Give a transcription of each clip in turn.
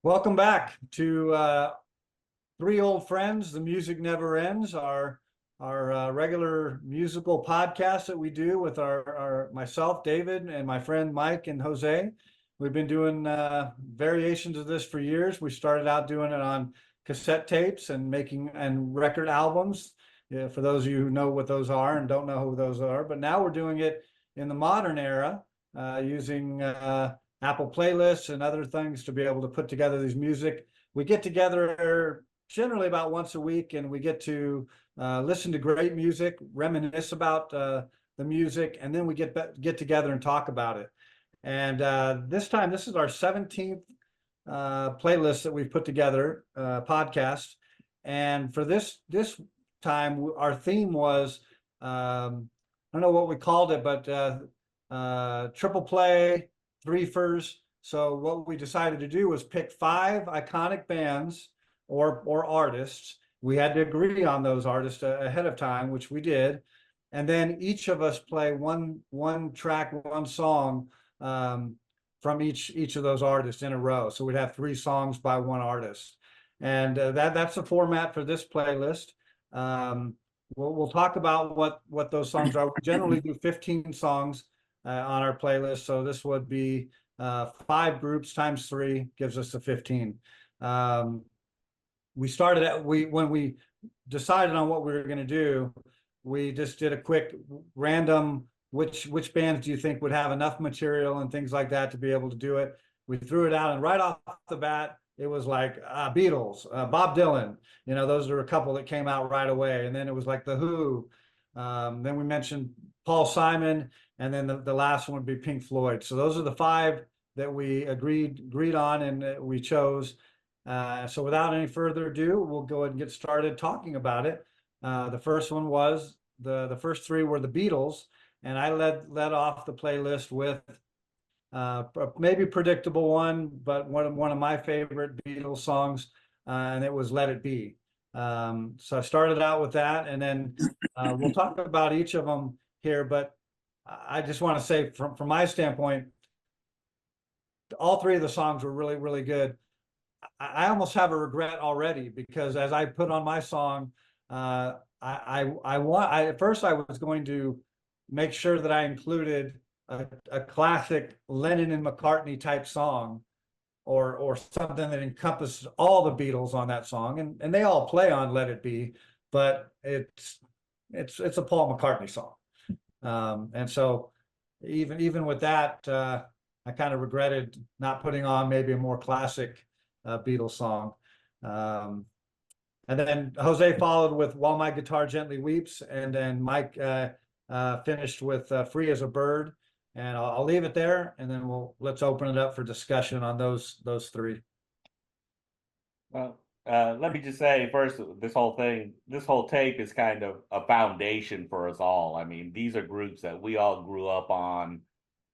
Welcome back to Three Old Friends. The Music Never Ends. Our regular musical podcast that we do with our myself, David, and my friend Mike and Jose. We've been doing variations of this for years. We started out doing it on cassette tapes and making and record albums. Yeah, for those of you who know what those are and don't know who those are, but now we're doing it in the modern era using Apple playlists and other things to be able to put together these music. We get together generally about once a week, and we get to listen to great music, reminisce about the music, and then we get together and talk about it. And this time, this is our 17th playlist that we've put together, podcast. And for this time, our theme was I don't know what we called it, but triple play, three-fers. So what we decided to do was pick five iconic bands or artists. We had to agree on those artists ahead of time, which we did. And then each of us play one track, one song from each of those artists in a row. So we'd have three songs by one artist. And that's the format for this playlist. We'll talk about what those songs are. We generally do 15 songs on our playlist. So this would be five groups times three gives us the 15. We started at when we decided on what we were going to do, we just did a quick random which bands do you think would have enough material and things like that to be able to do it. We threw it out, and right off the bat, it was like Beatles, Bob Dylan. You know, those are a couple that came out right away. And then it was like The Who. Then we mentioned Paul Simon, and then the last one would be Pink Floyd. So those are the five that we agreed on and we chose. So without any further ado, we'll go ahead and get started talking about it. The first one was the first three were the Beatles, and I led off the playlist with maybe predictable one, but one of my favorite Beatles songs, and it was "Let It Be." So I started out with that, and then we'll talk about each of them here. But I just want to say, from my standpoint, all three of the songs were really good. I almost have a regret already because as I put on my song, at first I was going to make sure that I included a classic Lennon and McCartney type song, or something that encompasses all the Beatles on that song, and they all play on Let It Be, but it's a Paul McCartney song, and so even with that, I kind of regretted not putting on maybe a more classic Beatles song. And then Jose followed with "While My Guitar Gently Weeps," and then Mike finished with "Free as a Bird." And I'll leave it there, and then let's open it up for discussion on those three. Well, let me just say first, this whole tape is kind of a foundation for us all. I mean, these are groups that we all grew up on,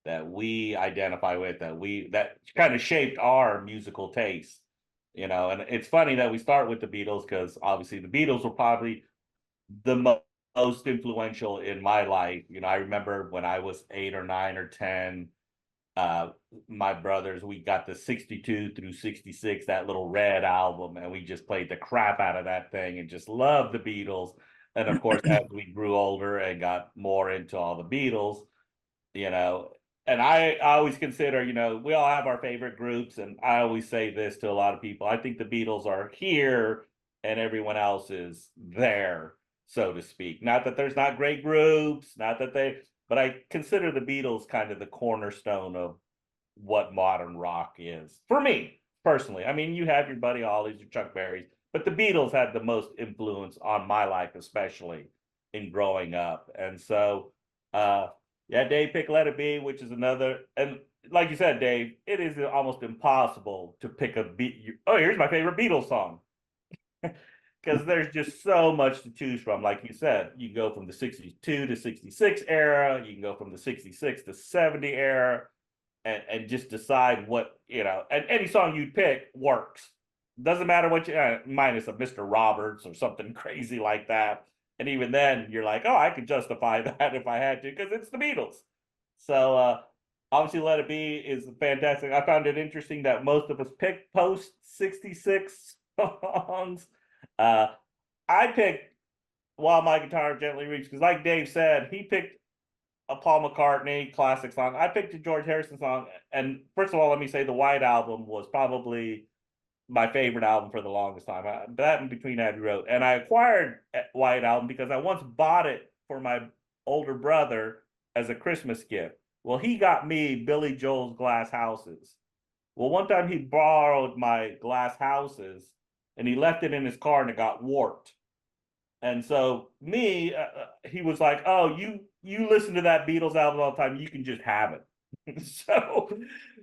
that we identify with, that kind of shaped our musical taste. And it's funny that we start with the Beatles because obviously the Beatles were probably the most influential in my life. I remember when I was 8 or 9 or 10, my brothers, we got the 62 through 66, that little red album, and we just played the crap out of that thing and just loved the Beatles. And of course, as we grew older and got more into all the Beatles, you know, and I always consider, we all have our favorite groups, and I always say this to a lot of people. I think the Beatles are here and everyone else is there, so to speak. Not that there's not great groups, but I consider the Beatles kind of the cornerstone of what modern rock is for me personally. I mean, you have your Buddy Hollies, your Chuck Berrys, but the Beatles had the most influence on my life, especially in growing up. And so, yeah, Dave picked "Let It Be," which is another, and like you said, Dave, it is almost impossible to pick a beat. Oh, here's my favorite Beatles song. Because there's just so much to choose from. Like you said, you can go from the 62 to 66 era, you can go from the 66 to 70 era, and just decide what, and any song you pick works. Doesn't matter what minus a Mr. Roberts or something crazy like that. And even then, you're like, oh, I could justify that if I had to, because it's the Beatles. So obviously Let It Be is fantastic. I found it interesting that most of us picked post 66 songs. Uh, I picked While My Guitar Gently Weeps because, like Dave said, he picked a Paul McCartney classic song. I picked a George Harrison song. And first of all, let me say the White Album was probably my favorite album for the longest time. That in Between Abbey Road. And I acquired White Album because I once bought it for my older brother as a Christmas gift. Well, he got me Billy Joel's Glass Houses. Well, one time he borrowed my Glass Houses and he left it in his car and it got warped. And so he was like, "Oh, you listen to that Beatles album all the time. You can just have it." so,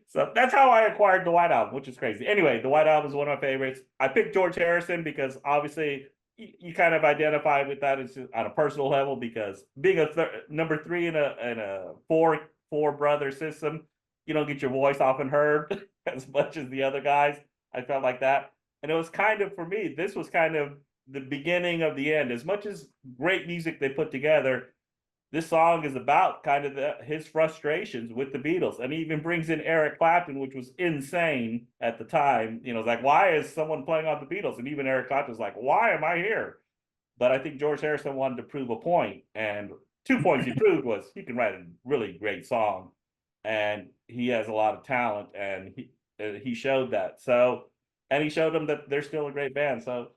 so that's how I acquired the White Album, which is crazy. Anyway, the White Album is one of my favorites. I picked George Harrison because obviously you kind of identify with that on a personal level because being a number three in a four brother system, you don't get your voice often heard as much as the other guys. I felt like that, and it was kind of for me. This was kind of the beginning of the end. As much as great music they put together, this song is about kind of his frustrations with the Beatles. And he even brings in Eric Clapton, which was insane at the time. You know, it's like, why is someone playing on the Beatles? And even Eric Clapton's like, why am I here? But I think George Harrison wanted to prove a point. And 2 points he proved was he can write a really great song. And he has a lot of talent. And he showed that. So, and he showed them that they're still a great band. So,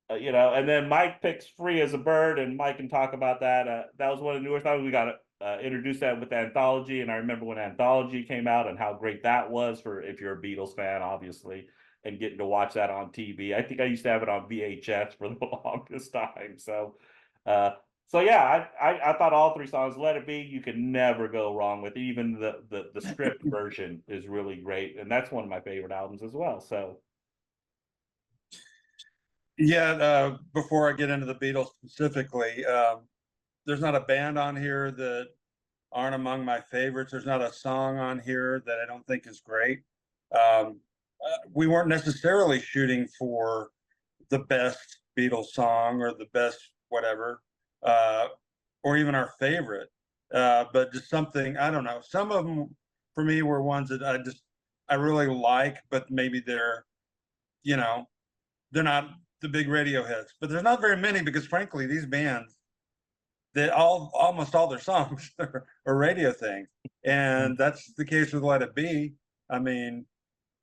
and then Mike picks Free as a Bird, and Mike can talk about that. That was one of the newer songs. We got introduced that with Anthology, and I remember when Anthology came out and how great that was for if you're a Beatles fan, obviously, and getting to watch that on TV. I think I used to have it on VHS for the longest time. So yeah, I thought all three songs, Let It Be, you can never go wrong with. Even the script version is really great, and that's one of my favorite albums as well. So. Yeah, before I get into the Beatles specifically, there's not a band on here that aren't among my favorites. There's not a song on here that I don't think is great. We weren't necessarily shooting for the best Beatles song or the best whatever, or even our favorite, but just something, I don't know. Some of them for me were ones that I really like, but maybe they're not the big radio hits. But there's not very many because frankly, these bands, almost all their songs are radio things. And that's the case with Let It Be. I mean,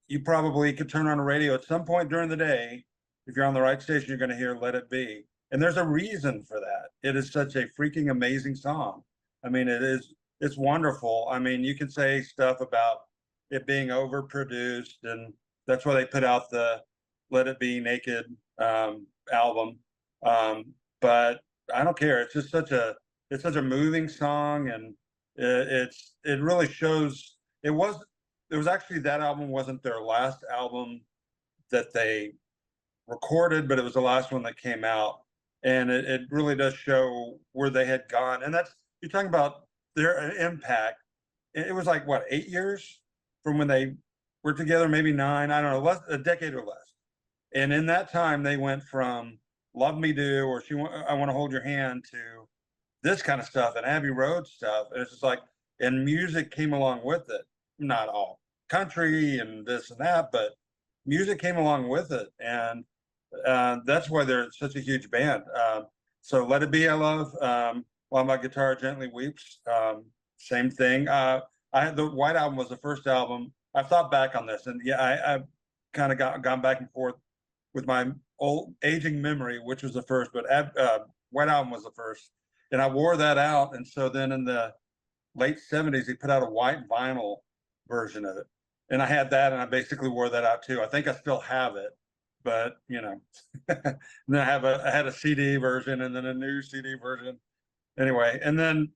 you probably could turn on a radio at some point during the day. If you're on the right station, you're going to hear Let It Be. And there's a reason for that. It is such a freaking amazing song. I mean, it's wonderful. I mean, you can say stuff about it being overproduced, and that's why they put out the Let It Be Naked album. But I don't care. It's just such a moving song, and it really shows. It was actually, that album wasn't their last album that they recorded, but it was the last one that came out, and it really does show where they had gone. And you're talking about their impact. It was like what, 8 years from when they were together, maybe 9. I don't know, a decade or less. And in that time, they went from "Love Me Do" or "I Want to Hold Your Hand" to this kind of stuff and Abbey Road stuff. And it's just like, and music came along with it. Not all country and this and that, but music came along with it. And that's why they're such a huge band. So Let It Be, I love. While My Guitar Gently Weeps, same thing. The White Album was the first album. I've thought back on this, and yeah, I've kind of gone back and forth with my old aging memory, which was the first, but White Album was the first. And I wore that out. And so then in the late 70s, he put out a white vinyl version of it. And I had that, and I basically wore that out too. I think I still have it, but and then I had a CD version and then a new CD version. Anyway, and then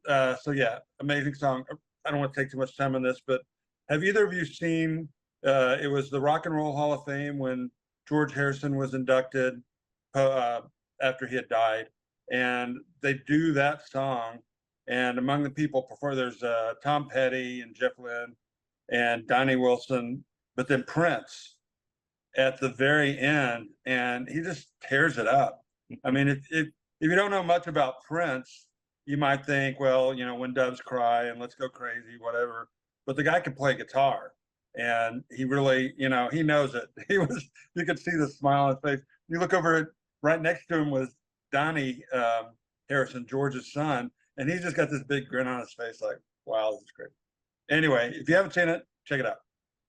so yeah, amazing song. I don't want to take too much time on this, but have either of you seen it was the Rock and Roll Hall of Fame when George Harrison was inducted after he had died, and they do that song, and among the people perform, there's Tom Petty and Jeff Lynne and Donnie Wilson, but then Prince at the very end, and he just tears it up. I mean, if you don't know much about Prince, you might think, well, When Doves Cry and Let's Go Crazy, whatever. but the guy could play guitar, and he really, he knows it. You could see the smile on his face. You look over at right next to him was Donnie Harrison, George's son, and he's just got this big grin on his face, like, wow, this is great. Anyway, if you haven't seen it, check it out.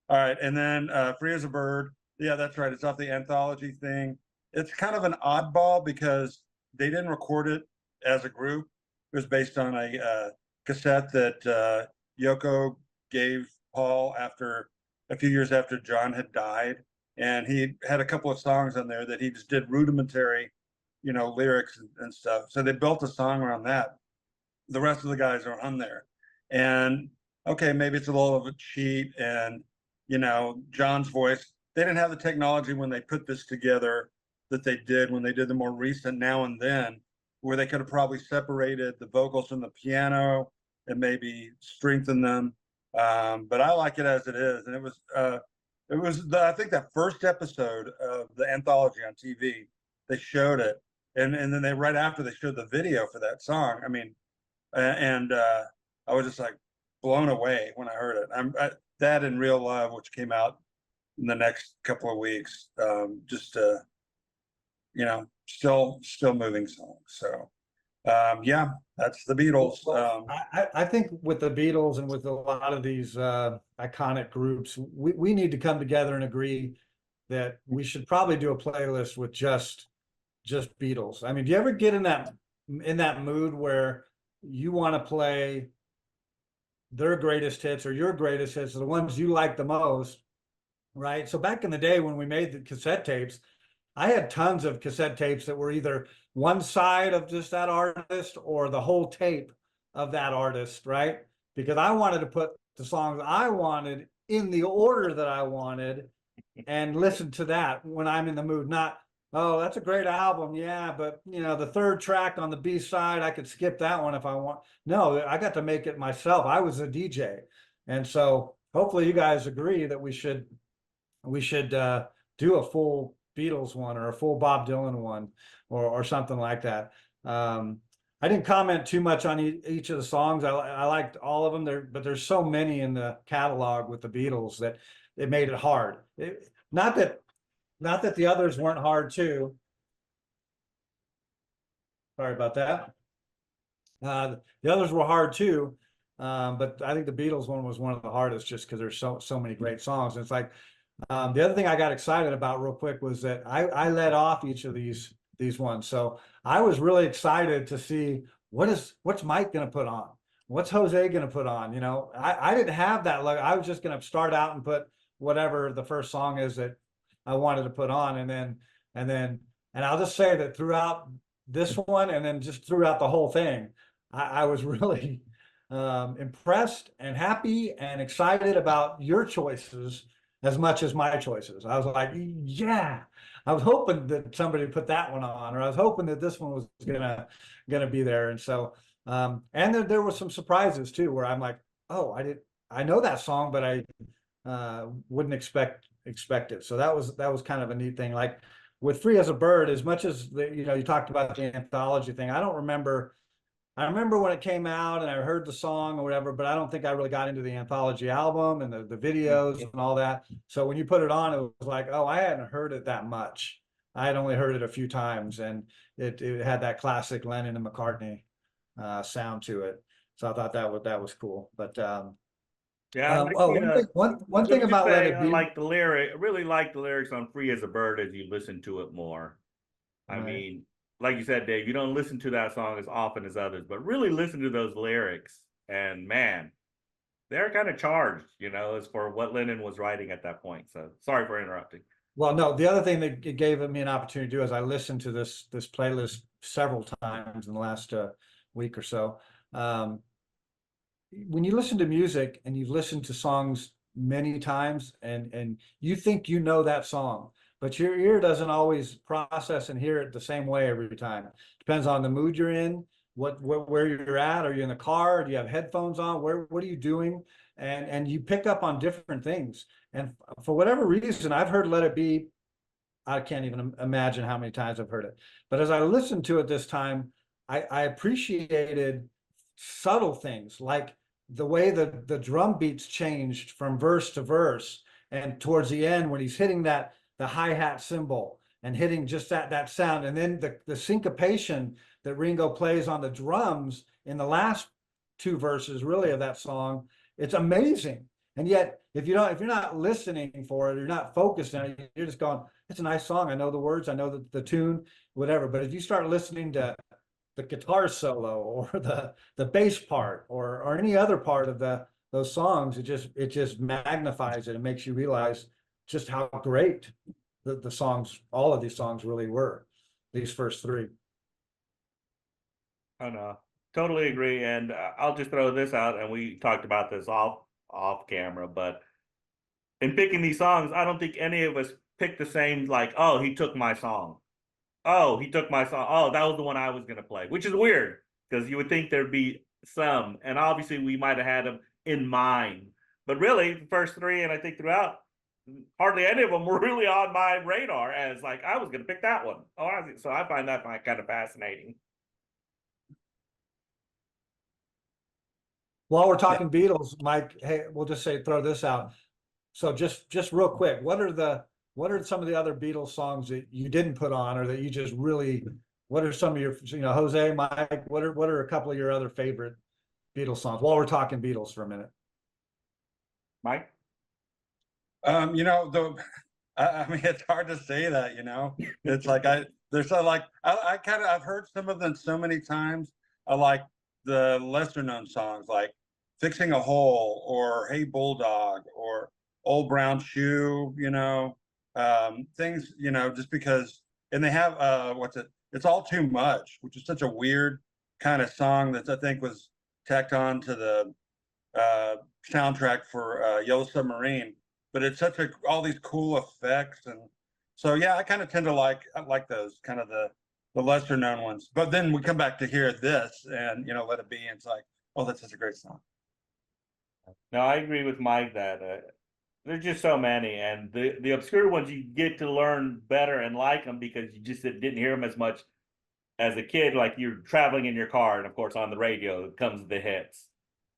All right, and then Free as a Bird. Yeah, that's right. It's off the anthology thing. It's kind of an oddball because they didn't record it as a group. It was based on a cassette that Yoko gave Paul after a few years after John had died, and he had a couple of songs on there that he just did rudimentary, lyrics and stuff. So they built a song around that. The rest of the guys are on there, and okay, maybe it's a little of a cheat, and John's voice. They didn't have the technology when they put this together that they did when they did the more recent Now and Then, where they could have probably separated the vocals from the piano and maybe strengthened them. But I like it as it is, and it was I think that first episode of the anthology on TV. They showed it, and then they right after they showed the video for that song. I mean, and I was just like blown away when I heard it. That and Real Love, which came out in the next couple of weeks, still moving songs. So yeah, that's the Beatles. I think with the Beatles and with a lot of these iconic groups, we need to come together and agree that we should probably do a playlist with just Beatles. I mean, do you ever get in that mood where you want to play their greatest hits or your greatest hits, the ones you like the most, right? So back in the day when we made the cassette tapes, I had tons of cassette tapes that were either one side of just that artist or the whole tape of that artist, right? Because I wanted to put the songs I wanted in the order that I wanted and listen to that when I'm in the mood, not, oh, that's a great album. Yeah, but the third track on the B side, I could skip that one if I want. No, I got to make it myself. I was a DJ. And so hopefully you guys agree that we should do a full Beatles one or a full Bob Dylan one or something like that. I didn't comment too much on each of the songs. I liked all of them but there's so many in the catalog with the Beatles that it made it hard. Not that the others weren't hard too. Sorry about that. The others were hard too, but I think the Beatles one was one of the hardest just because there's so many great songs. And it's like the other thing I got excited about real quick was that I led off each of these ones. So I was really excited to see what's Mike going to put on? What's Jose going to put on? I didn't have that. Like I was just going to start out and put whatever the first song is that I wanted to put on. And I'll just say that throughout this one and then just throughout the whole thing, I was really impressed and happy and excited about your choices as much as my choices. I was like, yeah, I was hoping that somebody put that one on, or I was hoping that this one was gonna be there. And so, and there were some surprises too, where I'm like, oh, I know that song, but I wouldn't expect it. So that was kind of a neat thing. Like with Free as a Bird, as much as you talked about the anthology thing, I remember when it came out and I heard the song or whatever, but I don't think I really got into the anthology album and the videos and all that. So when you put it on, it was like, oh, I hadn't heard it that much. I had only heard it a few times, and it had that classic Lennon and McCartney sound to it. So I thought that was cool. But yeah, one thing about Let It Be, I really like the lyrics on Free as a Bird as you listen to it more. I mean, like you said, Dave, you don't listen to that song as often as others, but really listen to those lyrics, and man, they're kind of charged, as for what Lennon was writing at that point. So sorry for interrupting. Well, no, the other thing that it gave me an opportunity to do is I listened to this playlist several times in the last week or so. When you listen to music and you've listened to songs many times and you think you know that song, but your ear doesn't always process and hear it the same way every time. Depends on the mood you're in, where you're at. Are you in the car? Do you have headphones on? What are you doing? And you pick up on different things. And for whatever reason, I've heard Let It Be. I can't even imagine how many times I've heard it. But as I listened to it this time, I appreciated subtle things like the way the drum beats changed from verse to verse, and towards the end when he's hitting the hi-hat cymbal and hitting just that sound, and then the syncopation that Ringo plays on the drums in the last two verses really of that song, it's amazing. And yet, if you're not listening for it, you're not focused on it, you're just going, it's a nice song. I know the words, I know the tune, whatever. But if you start listening to the guitar solo or the bass part or any other part of those songs, it just magnifies it and makes you realize just how great the songs, all of these songs really were, these first three. Oh no, totally agree. And I'll just throw this out, and we talked about this off camera, but in picking these songs, I don't think any of us picked the same, like, oh, he took my song. Oh, he took my song. Oh, that was the one I was going to play, which is weird because you would think there'd be some. And obviously, we might have had them in mind. But really, the first three, and I think throughout, hardly any of them were really on my radar as like, I was going to pick that one. Oh, so I find that kind of fascinating. While we're talking Beatles, Mike, hey, we'll just throw this out. So just real quick, what are some of the other Beatles songs that you didn't put on, or that you just really, what are some of your, Jose, Mike, what are a couple of your other favorite Beatles songs while we're talking Beatles for a minute? Mike? I mean, it's hard to say that, it's like, I've heard some of them so many times. I like the lesser known songs like Fixing a Hole or Hey Bulldog or Old Brown Shoe, things, just because, and they have, It's All Too Much, which is such a weird kind of song that I think was tacked on to the soundtrack for Yellow Submarine, but it's all these cool effects. And so, yeah, I kind of tend to like those kind of the lesser known ones, but then we come back to hear this and, Let It Be, and it's like, oh, that's such a great song. No, I agree with Mike that there's just so many, and the obscure ones you get to learn better and like them because you just didn't hear them as much as a kid. Like you're traveling in your car, and of course on the radio comes the hits.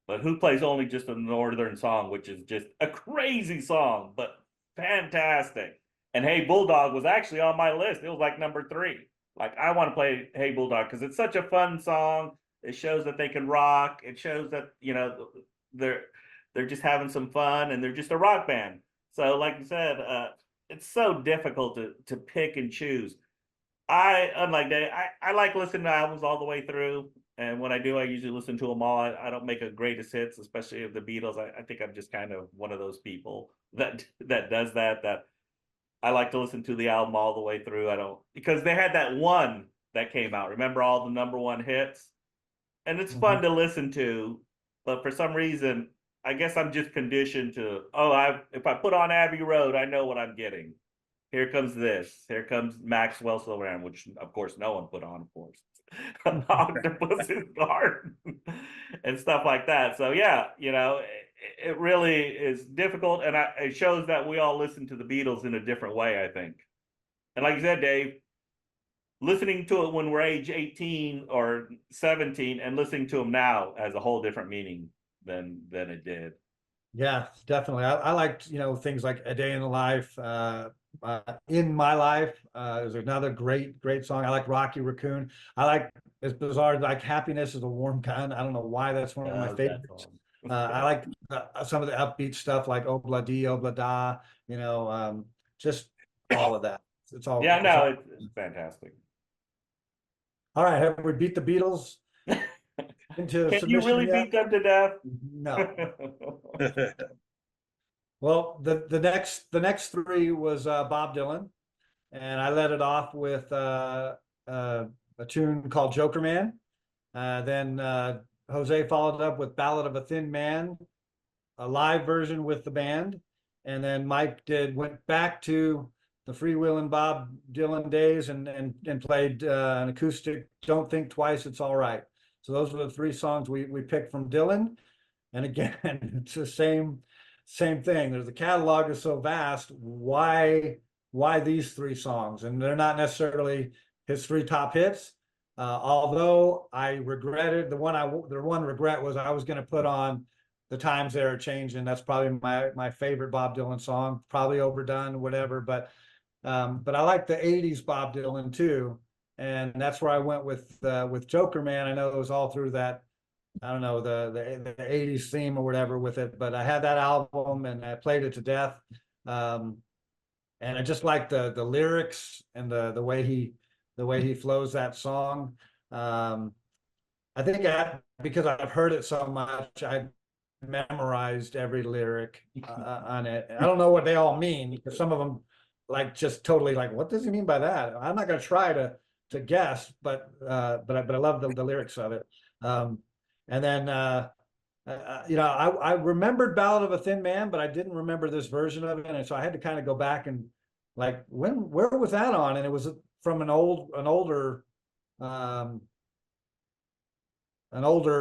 But who plays only just a northern song, which is just a crazy song, but fantastic. And Hey Bulldog was actually on my list. It was like number 3. Like I want to play Hey Bulldog because it's such a fun song. It shows that they can rock. It shows that they're just having some fun, and they're just a rock band. So, like you said, it's so difficult to pick and choose. Unlike Dave, I like listening to albums all the way through, and when I do, I usually listen to them all. I don't make a greatest hits, especially of the Beatles. I think I'm just kind of one of those people that does that. That I like to listen to the album all the way through. Because they had that one that came out. Remember all the number 1 hits, and it's fun to listen to, but for some reason, I guess I'm just conditioned to, if I put on Abbey Road, I know what I'm getting. Here comes this. Here comes Maxwell Silverhand, which of course no one put on, of course. Octopus's Garden and stuff like that. So yeah, it really is difficult, and it shows that we all listen to the Beatles in a different way, I think. And like you said, Dave, listening to it when we're age 18 or 17 and listening to them now has a whole different meaning than it did. Yeah, definitely. I liked, things like A Day in the Life, In My Life. There's another great song. I like Rocky Raccoon. I like, as bizarre, like Happiness Is a Warm Gun. I don't know why that's one of my favorites. I like some of the upbeat stuff like Obla Di, Obla Da, just all of that. It's all. Yeah, no, it's fantastic. All right, have we beat the Beatles into Can submission you really yet? beat them to death? No. Well, the next 3 was Bob Dylan, and I led it off with a tune called Joker Man. Then Jose followed up with Ballad of a Thin Man, a live version with the band, and then Mike went back to the freewheeling Bob Dylan days and played an acoustic Don't Think Twice, It's All Right. So those were the 3 songs we picked from Dylan. And again, it's the same thing. The catalog is so vast. Why these 3 songs? And they're not necessarily his 3 top hits. Although I regretted the one regret was I was going to put on The Times They Are Changing. That's probably my favorite Bob Dylan song, probably overdone, whatever, but I like the 80s Bob Dylan too. And that's where I went with Joker Man. I know it was all through that, I don't know, the 80s theme or whatever with it, but I had that album and I played it to death. And I just like the lyrics and the way he flows that song. I think because I've heard it so much, I memorized every lyric on it. I don't know what they all mean because some of them like just totally like, what does he mean by that? I'm not going to try to guess, but I love the lyrics of it. And then I remembered Ballad of a Thin Man, but I didn't remember this version of it, and so I had to kind of go back and like where was that on? And it was from an older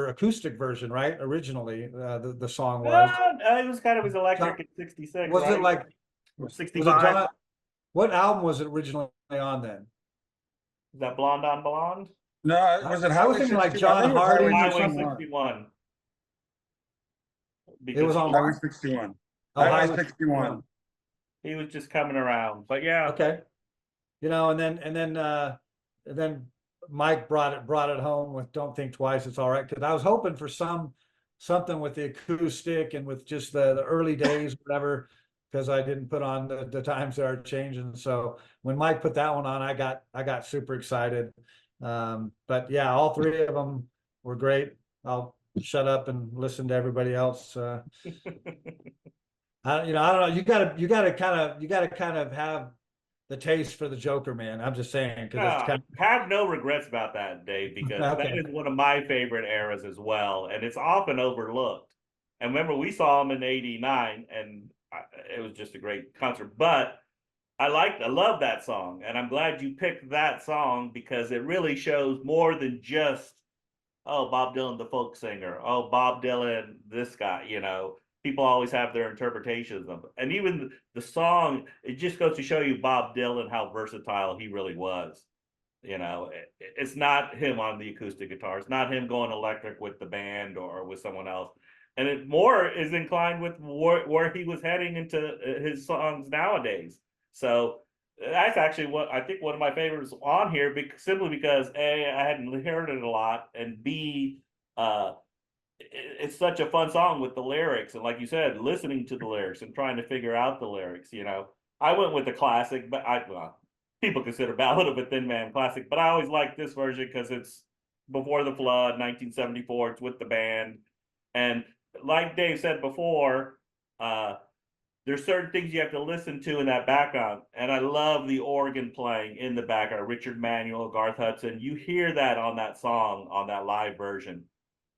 acoustic version, right? Originally, the song was. It was kind of his electric in '66. Was right? it like Or was it '65? John? What album was it originally on then? Is that Blonde on Blonde? No, was it I Highway was thinking like 61? I John think it was Hardy or Highway something. 61. It was on Highway what? 61. Oh, Highway Highway 61. He was just coming around, but yeah. Okay. And then Mike brought it home with "Don't Think Twice, It's All Right," because I was hoping for something with the acoustic and with just the early days, whatever, because I didn't put on the Times They Are Changing. So when Mike put that one on, I got super excited. But yeah, all three of them were great. I'll shut up and listen to everybody else. I don't know. You gotta kind of have the taste for the Joker, man. I'm just saying because it's kind Have no regrets about that, Dave, because that Okay. is one of my favorite eras as well, and it's often overlooked. And remember, we saw him in '89, and it was just a great concert. But I love that song, and I'm glad you picked that song because it really shows more than just, oh, Bob Dylan, the folk singer, oh, Bob Dylan, this guy, people always have their interpretations of it. And even the song, it just goes to show you Bob Dylan, how versatile he really was. It's not him on the acoustic guitar. It's not him going electric with the band or with someone else. And it more is inclined with where he was heading into his songs nowadays. So that's actually what I think one of my favorites on here, simply because A, I hadn't heard it a lot, and B, it's such a fun song with the lyrics, and like you said, listening to the lyrics and trying to figure out the lyrics. I went with the classic, but people consider Ballad of a Thin Man classic, but I always like this version because it's before the flood, 1974. It's with the band, and like Dave said before, there's certain things you have to listen to in that background, and I love the organ playing in the background. Richard Manuel, Garth Hudson, you hear that on that song on that live version.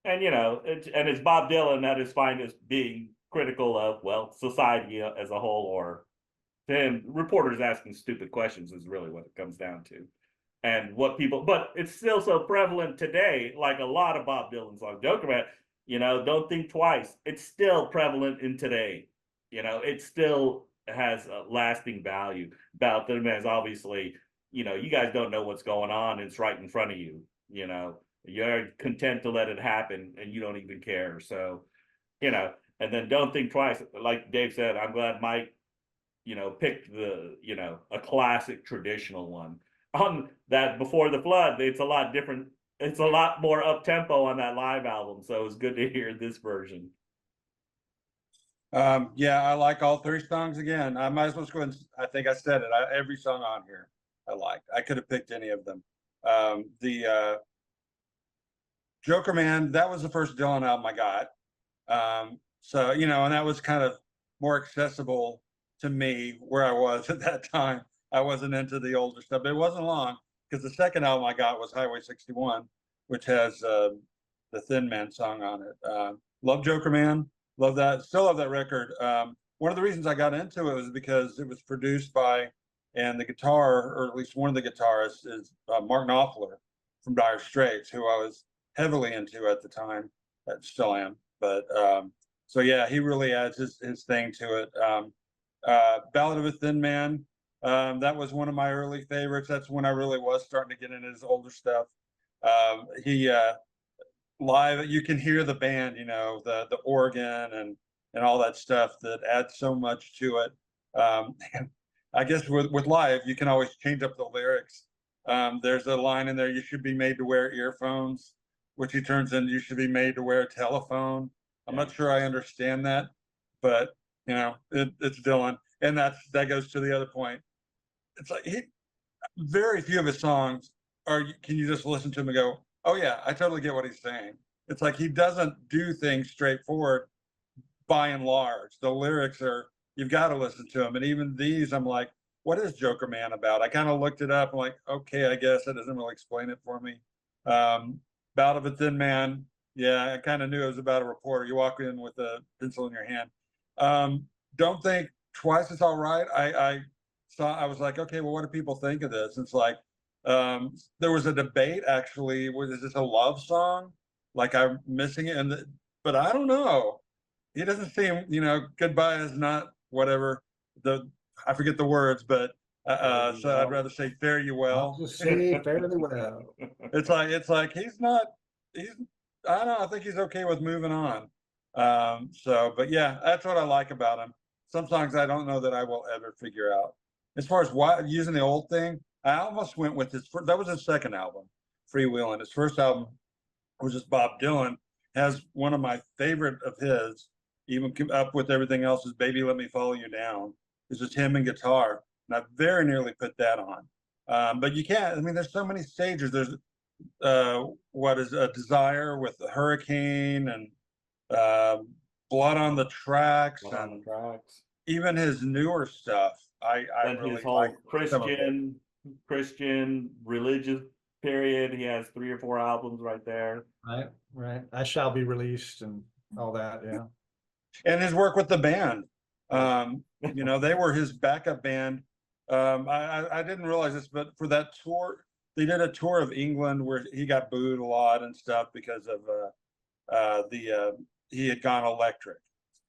And it's Bob Dylan at his finest, being critical of society as a whole, or to him, reporters asking stupid questions is really what it comes down to, and but it's still so prevalent today. Like a lot of Bob Dylan songs, Joker Man, Don't Think Twice. It's still prevalent in today. It still has a lasting value. Bob Dylan is obviously, you guys don't know what's going on. It's right in front of you. You're content to let it happen and you don't even care. So, and then Don't Think Twice. Like Dave said, I'm glad Mike, picked a classic traditional one. On that Before the Flood, it's a lot different. It's a lot more up tempo on that live album. So it's good to hear this version. Yeah, I like all three songs again. I might as well just go ahead and, I think I said it. Every song on here I liked. I could have picked any of them. The Joker Man, that was the first Dylan album I got. So, and that was kind of more accessible to me where I was at that time. I wasn't into the older stuff, but it wasn't long because the second album I got was Highway 61, which has the Thin Man song on it. Love Joker Man, love that, still love that record. One of the reasons I got into it was because it was produced by, and the guitar, or at least one of the guitarists, is Mark Knopfler from Dire Straits, who I was heavily into at the time. I still am, but so yeah, he really adds his thing to it. Ballad of a Thin Man, that was one of my early favorites. That's when I really was starting to get into his older stuff. He live, you can hear the band, you know, the organ and all that stuff that adds so much to it. And I guess with live, you can always change up the lyrics. There's a line in there, you should be made to wear earphones, which he turns in, you should be made to wear a telephone. I'm Yeah. not sure I understand that, but you know, it's Dylan. And that goes to the other point. It's like very few of his songs can you just listen to him and go, oh yeah, I totally get what he's saying. It's like he doesn't do things straightforward by and large. The lyrics you've got to listen to them. And even these, I'm like, what is Joker Man about? I kind of looked it up. I'm like, okay, I guess that doesn't really explain it for me. Bout of a Thin Man. Yeah, I kind of knew it was about a reporter. You walk in with a pencil in your hand. Don't think twice it's all right. I was like, okay, well, what do people think of this? It's like, there was a debate actually. Is this a love song? Like I'm missing it, but I don't know. He doesn't seem, you know, goodbye is not whatever I forget the words, but so I'd rather say fare you I'll well. just say fairly well. It's like he's I don't know, I think he's okay with moving on. But yeah, that's what I like about him. Some songs I don't know that I will ever figure out. As far as using the old thing, I almost went with that was his second album, Freewheeling. His first album was just Bob Dylan, has one of my favorite of his, even up with everything else, is Baby Let Me Follow You Down. It's just him and guitar. And I very nearly put that on. But you can't, I mean, there's so many stages. There's what is a Desire with the Hurricane and Blood on the Tracks. Blood on the Tracks. Even his newer stuff, I really his whole like. Christian religious period. He has 3 or 4 albums right there. Right. I Shall Be Released and all that. Yeah. And his work with the band. You know, they were his backup band. I didn't realize this, but for that tour, they did a tour of England where he got booed a lot and stuff because of he had gone electric.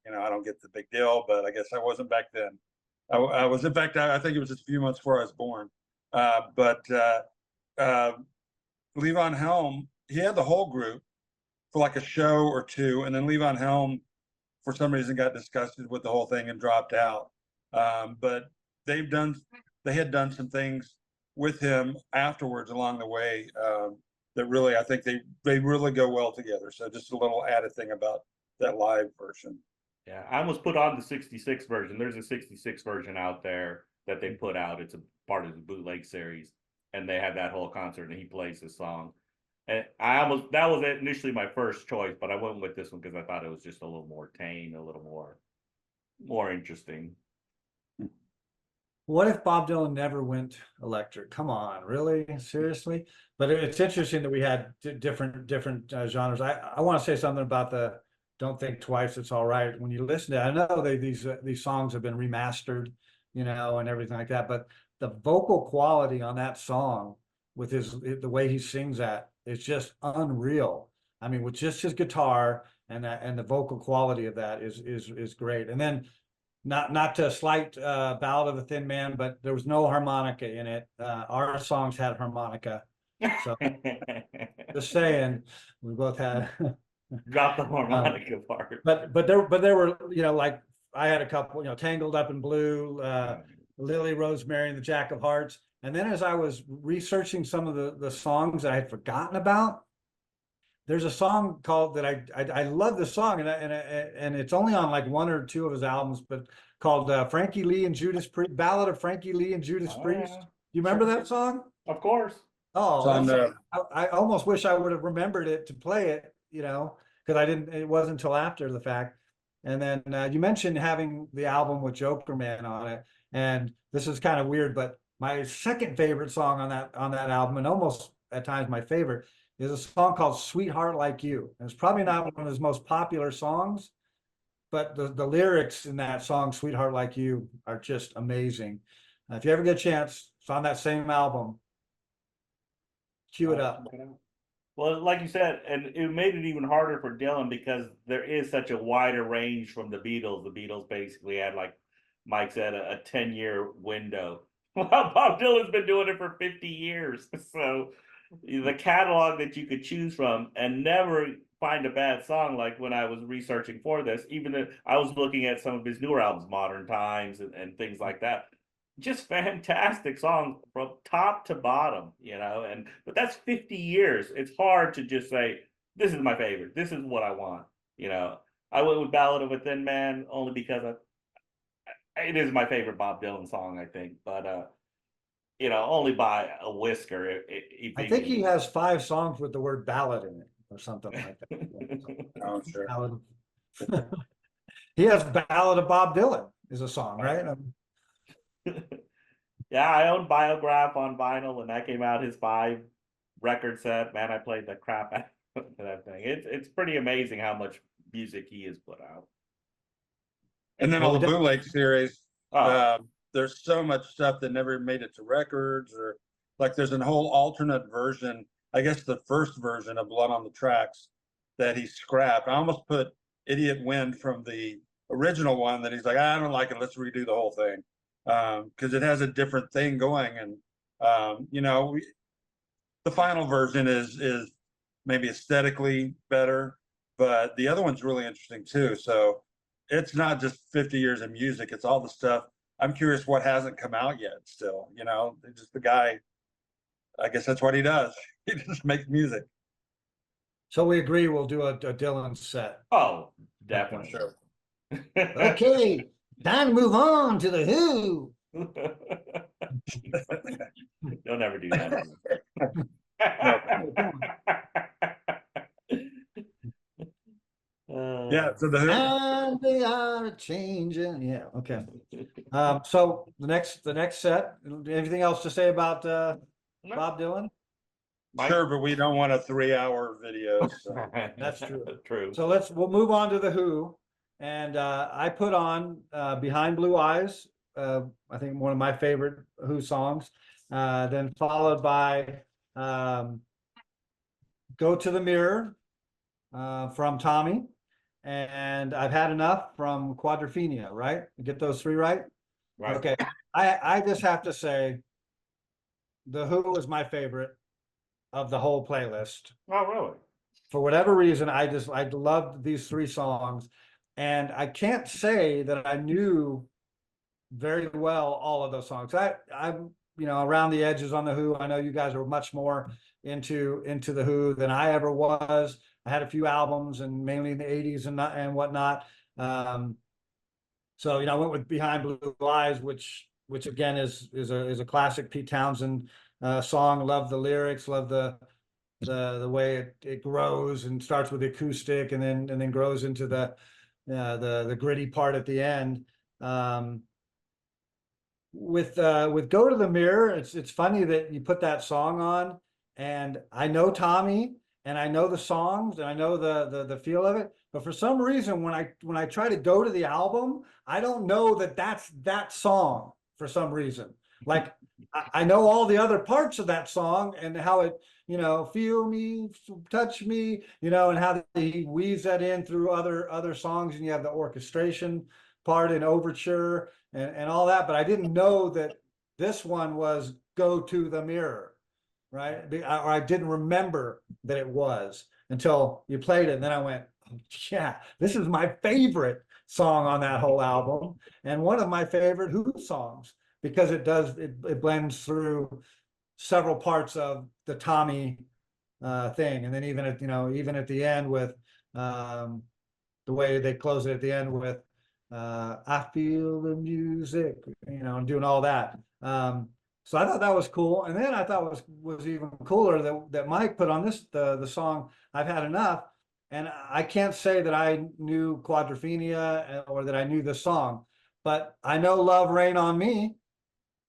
You know, I don't get the big deal, but I guess I wasn't back then. I was, in fact, I think it was just a few months before I was born. Levon Helm, he had the whole group for like a show or two, and then Levon Helm, for some reason, got disgusted with the whole thing and dropped out. But they had done some things with him afterwards along the way that really, I think they really go well together. So just a little added thing about that live version. Yeah, I almost put on the 66 version. There's a 66 version out there that they put out. It's a part of the bootleg series, and they had that whole concert, and he plays this song. And that was initially my first choice, but I went with this one because I thought it was just a little more tame, a little more interesting. What if Bob Dylan never went electric? Come on, really? Seriously? But it's interesting that we had different genres. I want to say something about the Don't Think Twice, It's All Right. When you listen to it, I know these songs have been remastered, you know, and everything like that, but the vocal quality on that song with the way he sings that, it's just unreal. I mean, with just his guitar and the vocal quality of that is great. And then not to slight Ballad of a Thin Man, but there was no harmonica in it. Our songs had harmonica. So just saying, we both had Drop the harmonica part. But there were, you know, like I had a couple, you know, Tangled Up in Blue, Lily Rosemary and the Jack of Hearts. And then as I was researching some of the songs that I had forgotten about, there's a song called that I love this song, and it's only on like 1 or 2 of his albums, but called Frankie Lee and Judas Priest, Ballad of Frankie Lee and Judas Priest. Yeah. You remember that song? Of course. Oh, I almost wish I would have remembered it to play it, you know, because it wasn't until after the fact. And then you mentioned having the album with Joker Man on it, and this is kind of weird, but my second favorite song on that album, and almost at times my favorite, is a song called Sweetheart Like You. And it's probably not one of his most popular songs, but the lyrics in that song, Sweetheart Like You, are just amazing. If you ever get a chance, it's on that same album. Cue it up. Well, like you said, and it made it even harder for Dylan because there is such a wider range from the Beatles. The Beatles basically had, like Mike said, a 10-year window. Well, Bob Dylan's been doing it for 50 years. So the catalog that you could choose from and never find a bad song. Like when I was researching for this, even if I was looking at some of his newer albums, Modern Times and things like that. Just fantastic songs from top to bottom, and but that's 50 years. It's hard to just say, this is my favorite. This is what I want. I went with Ballad of a Thin Man only because it is my favorite Bob Dylan song, I think, but only by a whisker. I think he has 5 songs with the word ballad in it or something like that. Oh, sure. Ballad. He has Ballad of Bob Dylan is a song, right? Yeah, I own Biograph on vinyl when that came out. His 5 record set, man, I played the crap out of that thing. It's pretty amazing how much music he has put out. And then on the bootleg series, Oh, there's so much stuff that never made it to records, or like there's a whole alternate version. I guess the first version of Blood on the Tracks that he scrapped. I almost put Idiot Wind from the original one that he's like, I don't like it. Let's redo the whole thing. Because it has a different thing going. And, the final version is maybe aesthetically better, but the other one's really interesting too. So it's not just 50 years of music. It's all the stuff. I'm curious what hasn't come out yet still, just the guy, I guess that's what he does. He just makes music. So we agree we'll do a Dylan set. oh, definitely. Sure. Okay, time to move on to the Who. You'll never do that. Yeah, so the Who. And they are changing. Yeah, okay. So the next set, anything else to say about Bob Dylan? Sure, but we don't want a 3-hour video. So. That's true. True. So we'll move on to the Who. And I put on Behind Blue Eyes, I think one of my favorite Who songs, then followed by Go to the Mirror from Tommy, and I've Had Enough from Quadrophenia, right? Get those 3 right? Right. Okay, I just have to say, the Who is my favorite of the whole playlist. Oh, really? For whatever reason, I loved these 3 songs. And I can't say that I knew very well all of those songs. I'm around the edges on the Who. I know you guys are much more into the Who than I ever was. I had a few albums, and mainly in the 80s and whatnot. So I went with Behind Blue Eyes, which again is a classic Pete Townsend song. Love the lyrics, love the way it grows and starts with the acoustic and then grows into the gritty part at the end. With Go to the Mirror, it's funny that you put that song on, and I know Tommy and I know the songs and I know the feel of it, but for some reason when I try to go to the album, I don't know that's that song for some reason. Like I know all the other parts of that song and how it, feel me, touch me, and how he weaves that in through other songs, and you have the orchestration part in Overture and all that. But I didn't know that this one was Go to the Mirror, right? Or I didn't remember that it was until you played it, and then I went, yeah, this is my favorite song on that whole album, and one of my favorite Who songs, because it blends through several parts of the Tommy thing, and then even at the end with the way they close it at the end with I feel the music, and doing all that. So I thought that was cool, and then I thought was even cooler that Mike put on the song I've Had Enough, and I can't say that I knew Quadrophenia or that I knew the song, but I know Love Rain on Me.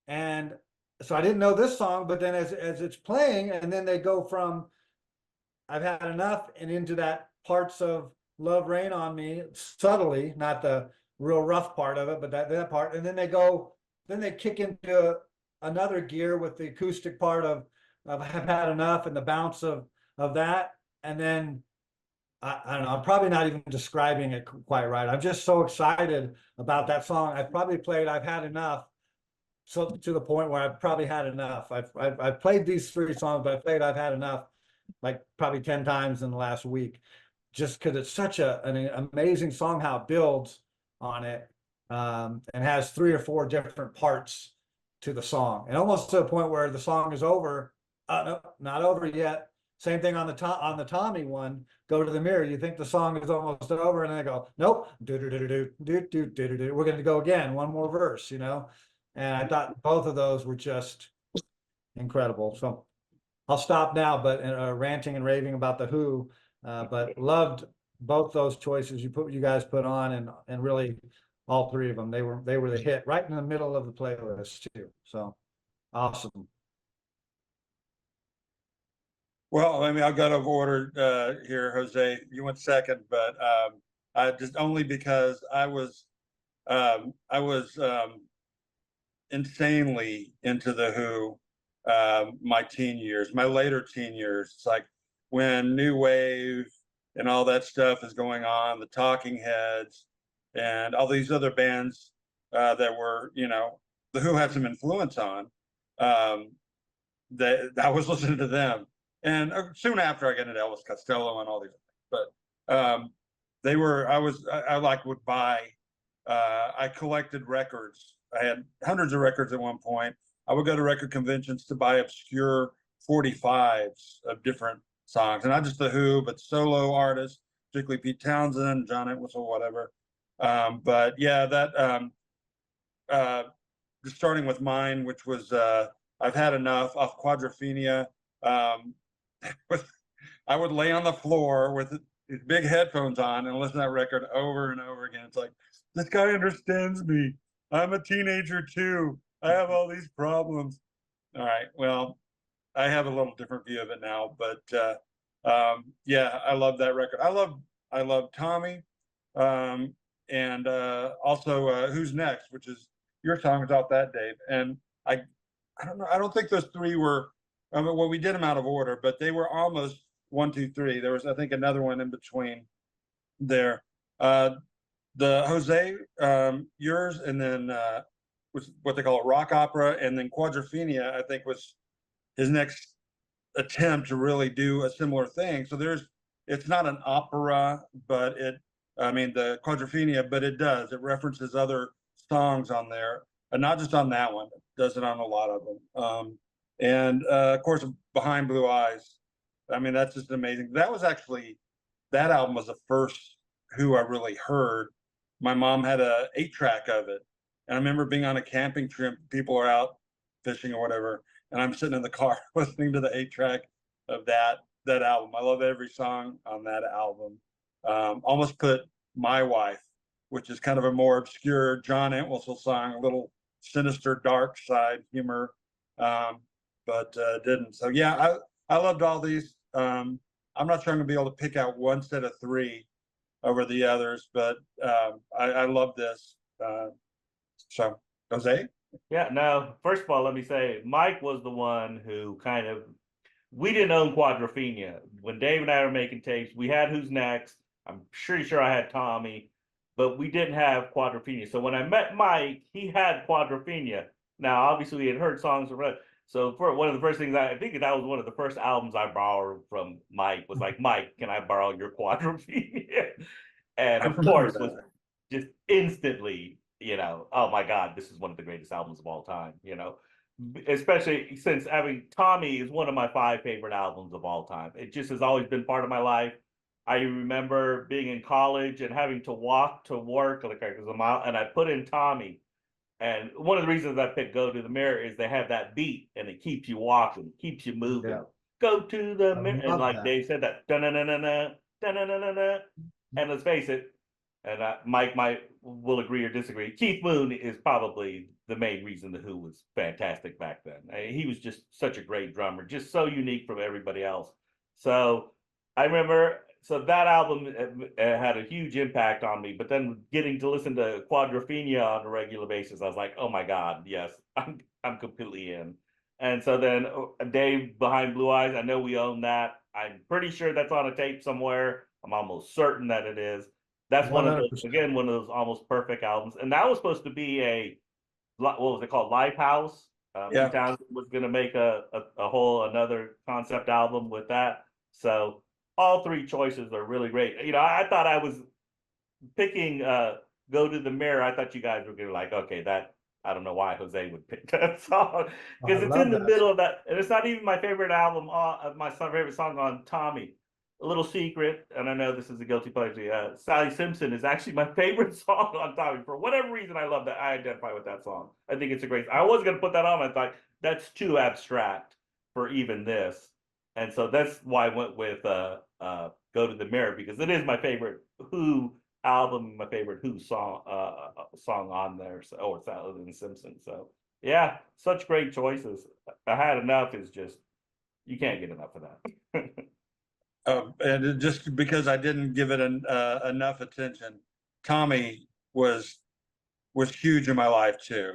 And so I didn't know this song, but then as it's playing, and then they go from I've Had Enough and into that parts of Love Rain on Me subtly, not the real rough part of it, but that part. And then they kick into another gear with the acoustic part of I've Had Enough and the bounce of that. And then I don't know, I'm probably not even describing it quite right. I'm just so excited about that song. I've probably played I've Had Enough so to the point where I've probably had enough. I've played these 3 songs, but I've had enough, like probably 10 times in the last week, just because it's such an amazing song, how it builds on it, and has 3 or 4 different parts to the song, and almost to the point where the song is over. No, not over yet. Same thing on the Tommy one. Go to the mirror. You think the song is almost over, and then I go, nope. Do do do do do do do do. We're going to go again. One more verse, And I thought both of those were just incredible. So I'll stop now, but ranting and raving about the Who, but loved both those choices you guys put on, and really all 3 of them. They were the hit right in the middle of the playlist too. So awesome. Well, I mean, I'll go out of order here, Jose. You went second, but I just only because I was insanely into the Who my teen years, my later teen years. It's like when New Wave and all that stuff is going on, the Talking Heads and all these other bands that were, the Who had some influence on. That I was listening to them. And soon after I got into Elvis Costello and all these things, but they were, I like would buy, I collected records. I had hundreds of records at one point. I would go to record conventions to buy obscure 45s of different songs, and not just the Who, but solo artists, particularly Pete Townsend, John Entwistle, whatever. But yeah, that just starting with mine, which was I've Had Enough off Quadrophenia. I would lay on the floor with these big headphones on and listen to that record over and over again. It's like, this guy understands me. I'm a teenager too. I have all these problems. All right. Well, I have a little different view of it now, but yeah, I love that record. I love Tommy, and also Who's Next, which is your song is off that, Dave. And I don't know. I don't think those 3 were. Well, we did them out of order, but they were almost 1, 2, 3. There was, I think, another one in between there. The Jose, yours, and then was what they call a rock opera, and then Quadrophenia, I think, was his next attempt to really do a similar thing. So it's not an opera, but the Quadrophenia, but it references other songs on there, and not just on that one. It does it on a lot of them. And of course, Behind Blue Eyes. I mean, that's just amazing. That album was the first Who I really heard. My mom had a 8-track of it. And I remember being on a camping trip, people are out fishing or whatever, and I'm sitting in the car listening to the 8-track of that album. I love every song on that album. Almost put My Wife, which is kind of a more obscure John Entwistle song, a little sinister, dark side humor. But didn't. So yeah, I loved all these. I'm not sure I'm gonna be able to pick out one set of 3 over the others, but I love this. So Jose? Yeah, no, first of all, let me say Mike was the one who we didn't own Quadrophenia. When Dave and I were making tapes, we had Who's Next. I'm pretty sure I had Tommy, but we didn't have Quadrophenia. So when I met Mike, he had Quadrophenia. Now, obviously, we had heard songs from it. So for one of the first things, I think that was one of the first albums I borrowed from Mike, was like, Mike, can I borrow your Quadrophenia? And of course, was just instantly, oh my God, this is one of the greatest albums of all time, especially since Tommy is one of my 5 favorite albums of all time. It just has always been part of my life. I remember being in college and having to walk to work like a mile, and I put in Tommy. And one of the reasons I picked Go to the Mirror is they have that beat and it keeps you walking, keeps you moving. Yeah. Go to the mirror. And like Dave said, that da-na-na-na-na, da-na-na-na-na. And let's face it, and Mike will agree or disagree, Keith Moon is probably the main reason the Who was fantastic back then. He was just such a great drummer, just so unique from everybody else. So I remember, that album had a huge impact on me, but then getting to listen to Quadrophenia on a regular basis, I was like, oh my God, yes, I'm completely in. And so then Dave, Behind Blue Eyes, I know we own that. I'm pretty sure that's on a tape somewhere. I'm almost certain that it is. That's 100%. One of those almost perfect albums. And that was supposed to be what was it called, Lifehouse. Yeah. Pete Townsend was going to make a whole another concept album with that. So all three choices are really great. You know, I thought I was picking "Go to the Mirror." I thought you guys were gonna like, okay, that I don't know why Jose would pick that song I because it's love in the that. middle of that, and it's not even my favorite album. My favorite song on Tommy. A little secret, and I know this is a guilty pleasure. Sally Simpson is actually my favorite song on Tommy. For whatever reason, I love that. I identify with that song. I think it's a great. I was gonna put that on. I thought that's too abstract for even this, and so that's why I went with "Go to the Mirror" because it is my favorite Who album, my favorite Who song song on there. So, or Sally and Simpson. So yeah, such great choices. I Had Enough is just you can't get enough of that. And just because I didn't give it enough attention, Tommy was huge in my life too.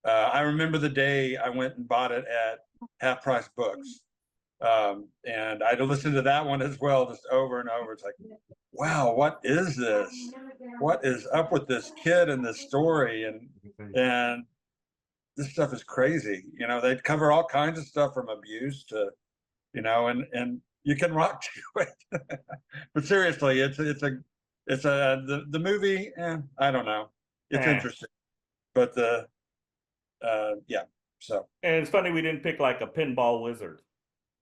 I remember the day I went and bought it at Half Price Books, and I listened to that one as well, just over and over. It's like, wow, what is this? What is up with this kid and this story? And this stuff is crazy. You know, they cover all kinds of stuff from abuse to, you know, and you can rock to it. But seriously, it's the movie. I don't know. It's interesting, but yeah. So And it's funny we didn't pick like a Pinball Wizard,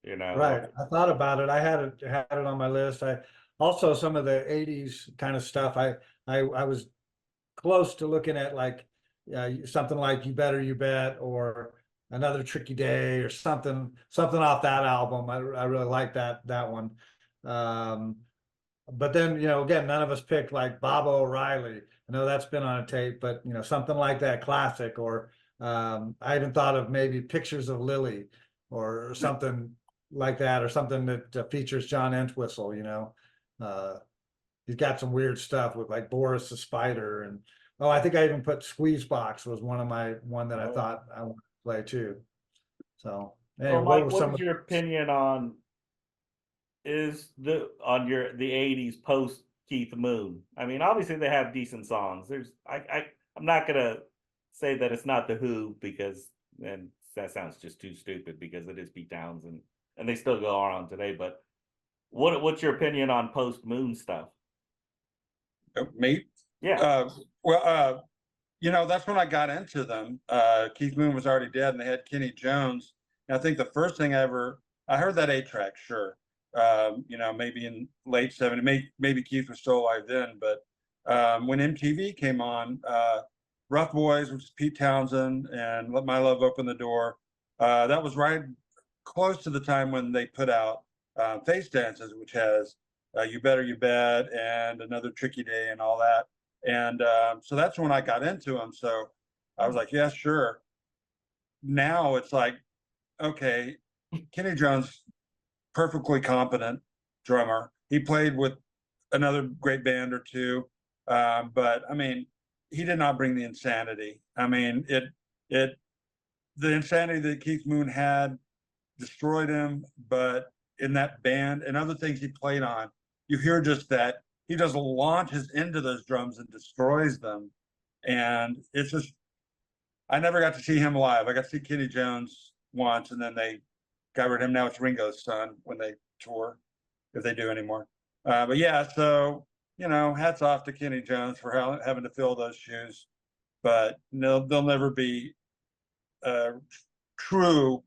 you know. Right. I thought about it. I had it on my list. I also some of the 80s kind of stuff. I was close to looking at like something like You Better You Bet or Another Tricky Day or something off that album. I really like that one. Um, but then, you know, again, none of us picked like Bob O'Reilly. I know that's been on a tape, but you know, something like that classic, or I even thought of maybe Pictures of Lily or something like that, or something that features John Entwistle, you know. Uh, he's got some weird stuff with like Boris the Spider, and oh, I think I even put Squeeze Box was one that I thought I wanted to play too. So anyway, Well, what Mike, were what some is of your opinion on the 80s post Keith Moon? I mean, obviously they have decent songs. I'm not gonna say that it's not the Who because then that sounds just too stupid because it is Pete Townsend and they still go on today. But what's your opinion on post Moon stuff? me, Yeah. well, you know, that's when I got into them. Keith Moon was already dead, and they had Kenny Jones. And I think the first thing I heard that 8-track, sure. You know, maybe in late '70s, maybe Keith was still alive then. But when MTV came on, Rough Boys, which is Pete Townsend, and Let My Love Open the Door, that was right close to the time when they put out Face Dances, which has You Better You Bet and Another Tricky Day and all that. And so that's when I got into them. So I was like, yeah, sure. Now it's like, okay, Kenny Jones, perfectly competent drummer. He played with another great band or two, but I mean, he did not bring the insanity. I mean, the insanity that Keith Moon had destroyed him. But in that band and other things he played on, you hear just that he just launches into those drums and destroys them. And it's just, I never got to see him live. I got to see Kenny Jones once, and then they got rid of him. Now it's Ringo's son when they tour, if they do anymore. But yeah, so, you know, hats off to Kenny Jones for having to fill those shoes. But no, they'll never be true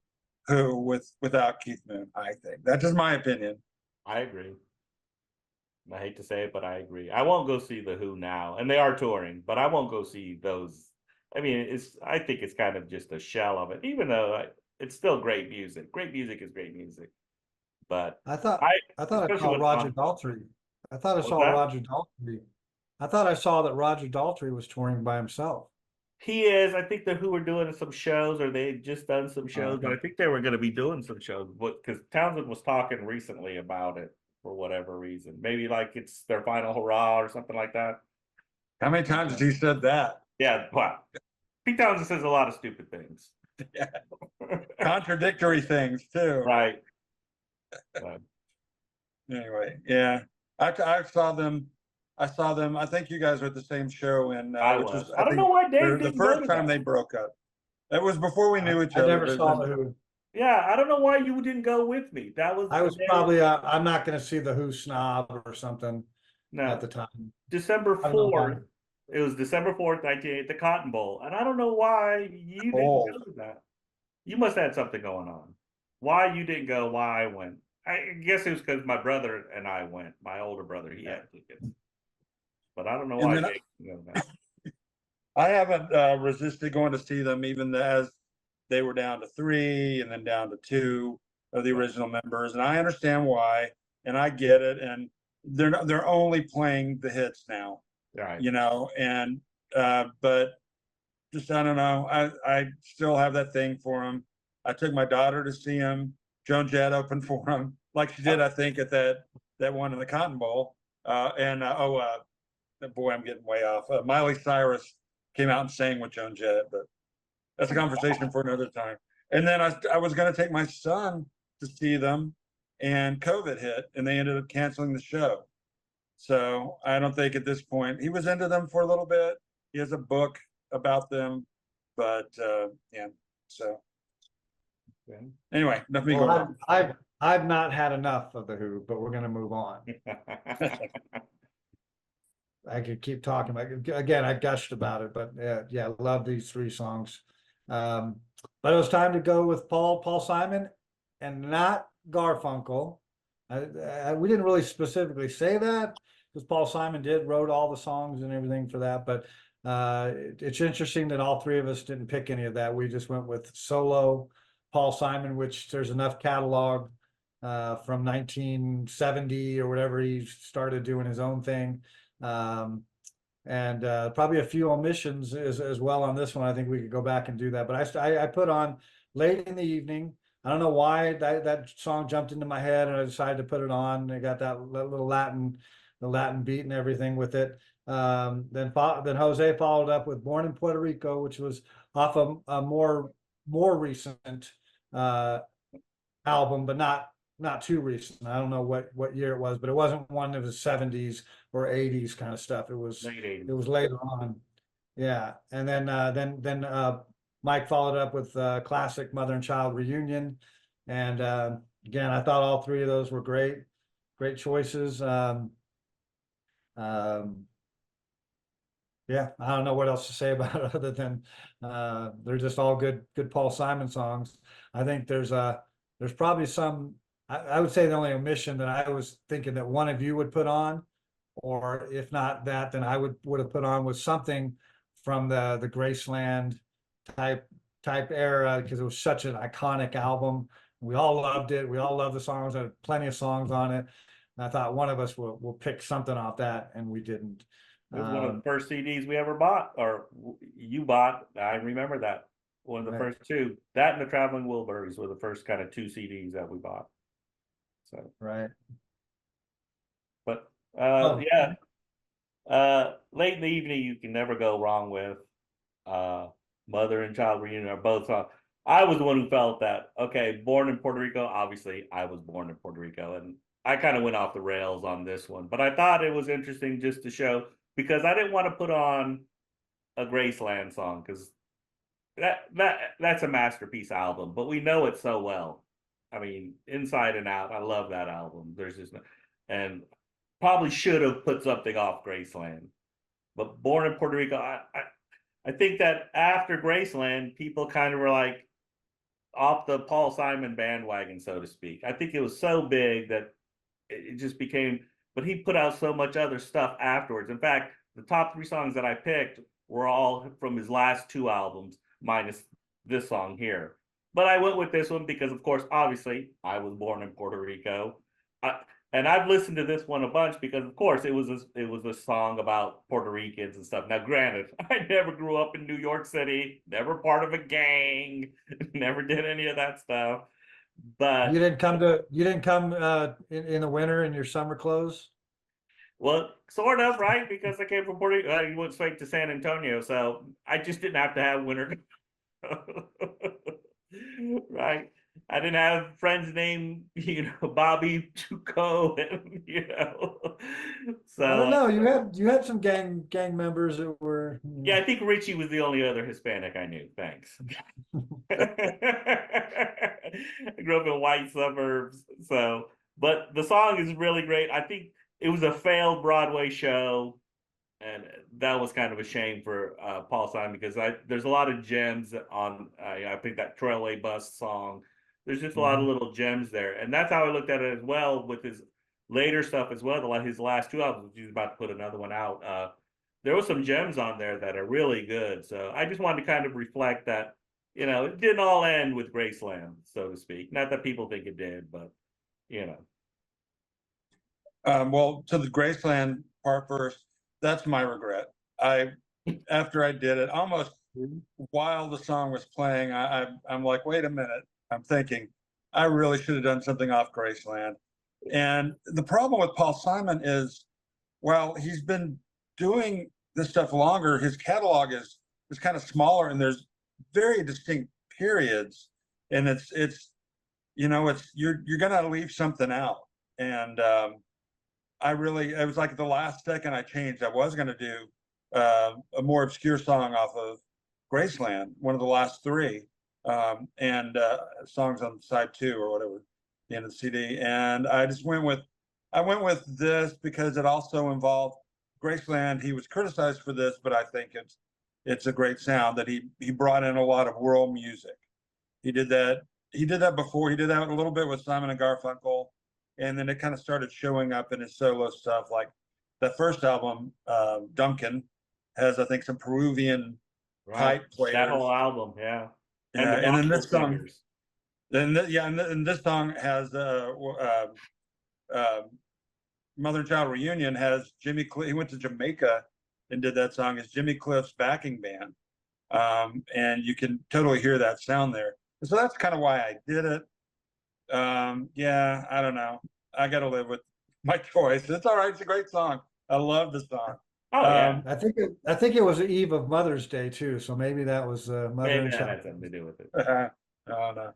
Who without Keith Moon, I think. That's just my opinion. I agree. I hate to say it, but I agree. I won't go see the Who now, and they are touring, but I won't go see those. I mean, I think it's kind of just a shell of it, even though it's still great music. Great music is great music, but I thought I I thought I especially saw with Roger Daltrey. I thought I what's saw that? Roger Daltrey. I thought I saw that Roger Daltrey was touring by himself. He is. I think the Who are doing some shows, or they had just done some shows, but I think they were going to be doing some shows. Because Townsend was talking recently about it for whatever reason. Maybe like it's their final hurrah or something like that. How many times has he said that? Yeah, wow. Pete Townsend says a lot of stupid things. Yeah. Contradictory things too. Right. But, Anyway, yeah, I saw them. I think you guys were at the same show in I which was. was I don't know why Dave The didn't go first to time that. they broke up. That was before we knew each I other. never but saw then- the Who. Yeah, I don't know why you didn't go with me. That was I the was day. probably I'm not going to see the Who snob or something No, at the time. December I don't know why. 4th. It was December 4th, 1988, the Cotton Bowl. And I don't know why you didn't Cold. go to that. You must have had something going on. Why you didn't go, why I went. I guess it was because my brother and I went. My older brother, he had tickets. But I don't know And why then Jake didn't go to that. I haven't resisted going to see them, even as they were down to 3 and then down to 2 of the original members. And I understand why, and I get it. And they're only playing the hits now, Right. you know. And but just I don't know. I still have that thing for them. I took my daughter to see him. Joan Jett opened for him, like she did, I think, at that one in the Cotton Bowl. Boy, I'm getting way off. Miley Cyrus came out and sang with Joan Jett, but that's a conversation for another time. And then I was going to take my son to see them, and COVID hit, and they ended up canceling the show. So I don't think at this point he was into them for a little bit. He has a book about them, but yeah. So Okay. anyway, nothing Well, going on. I've not had enough of the Who, but we're going to move on. I could keep talking. Again, I gushed about it, but yeah, I love these 3 songs. But it was time to go with Paul Simon, and not Garfunkel. We didn't really specifically say that because Paul Simon wrote all the songs and everything for that. But it's interesting that all 3 of us didn't pick any of that. We just went with solo Paul Simon, which there's enough catalog from 1970 or whatever he started doing his own thing. And probably a few omissions as well on this one. I think we could go back and do that. But I put on Late in the Evening. I don't know why that song jumped into my head, and I decided to put it on. I got that little the Latin beat and everything with it. Then Jose followed up with Born in Puerto Rico, which was off a more recent album, but not too recent. I don't know what year it was, but it wasn't one of the 70s or 80s kind of stuff. It was Late 80s. it was later on. Yeah. And then Mike followed up with classic Mother and Child Reunion. And again, I thought all 3 of those were great choices. Yeah, I don't know what else to say about it other than they're just all good Paul Simon songs. I think there's probably some. I would say the only omission that I was thinking that one of you would put on, or if not that, then I would have put on was something from the Graceland type era, because it was such an iconic album. We all loved it. We all loved the songs. There had plenty of songs on it. And I thought one of us will pick something off that, and we didn't. It was one of the first CDs we ever bought, or you bought. I remember that. One of the Right. first 2. That and the Traveling Wilburys were the first kind of 2 CDs that we bought. So, Right. but Oh. yeah. Late in the Evening, you can never go wrong with. Mother and Child Reunion are both songs. I was the one who felt that, okay, Born in Puerto Rico, obviously I was born in Puerto Rico, and I kind of went off the rails on this one, but I thought it was interesting just to show, because I didn't want to put on a Graceland song, because that's a masterpiece album, but we know it so well. I mean, inside and out, I love that album. There's just and probably should have put something off Graceland, but Born in Puerto Rico, I think that after Graceland, people kind of were like off the Paul Simon bandwagon, so to speak. I think it was so big that it just became, but he put out so much other stuff afterwards. In fact, the top 3 songs that I picked were all from his last 2 albums, minus this song here. But I went with this one because, of course, obviously, I was born in Puerto Rico. And I've listened to this one a bunch because, of course, it was a song about Puerto Ricans and stuff. Now, granted, I never grew up in New York City, never part of a gang, never did any of that stuff. But You didn't come in the winter in your summer clothes? well, sort of, right? Because I came from Puerto Rico, you went straight to San Antonio, so I just didn't have to have winter. Right. I didn't have friends named, Bobby Chuko, So I don't know. You had some gang members that were. yeah, I think Richie was the only other Hispanic I knew. Thanks. I grew up in white suburbs, so but the song is really great. I think it was a failed Broadway show, and that was kind of a shame for Paul Simon because there's a lot of gems on. I think that Trolley Bus song. There's just a lot of little gems there, and that's how I looked at it as well with his later stuff as well. His last two albums, he's about to put another one out. There was some gems on there that are really good. So I just wanted to kind of reflect that, it didn't all end with Graceland, so to speak. Not that people think it did, but you know. Well, to the Graceland part first, that's my regret. After I did it, almost while the song was playing, I'm like, wait a minute. I'm thinking, I really should have done something off Graceland. And the problem with Paul Simon is, well, he's been doing this stuff longer. His catalog is kind of smaller, and there's very distinct periods, and it's you're gonna leave something out. And it was like at the last second I changed. I was gonna do a more obscure song off of Graceland, one of the last three, and songs on side two or whatever, the end of the CD. And I went with this because it also involved Graceland. He was criticized for this, but I think it's a great sound that he brought in a lot of world music. He did that before. He did that a little bit with Simon and Garfunkel, and then it kind of started showing up in his solo stuff. Like that first album, Duncan, has I think some Peruvian pipe players. That whole album, yeah. And then this song, and this song has Mother and Child Reunion has Jimmy Cliff. He went to Jamaica and did that song as Jimmy Cliff's backing band, and you can totally hear that sound there. So that's kind of why I did it. Yeah, I don't know. I got to live with my choice. It's all right. It's a great song. I love the song. Oh yeah. I think it was the eve of Mother's Day too, so maybe that was Mother Maybe and that Child. had something to do with it. Oh no.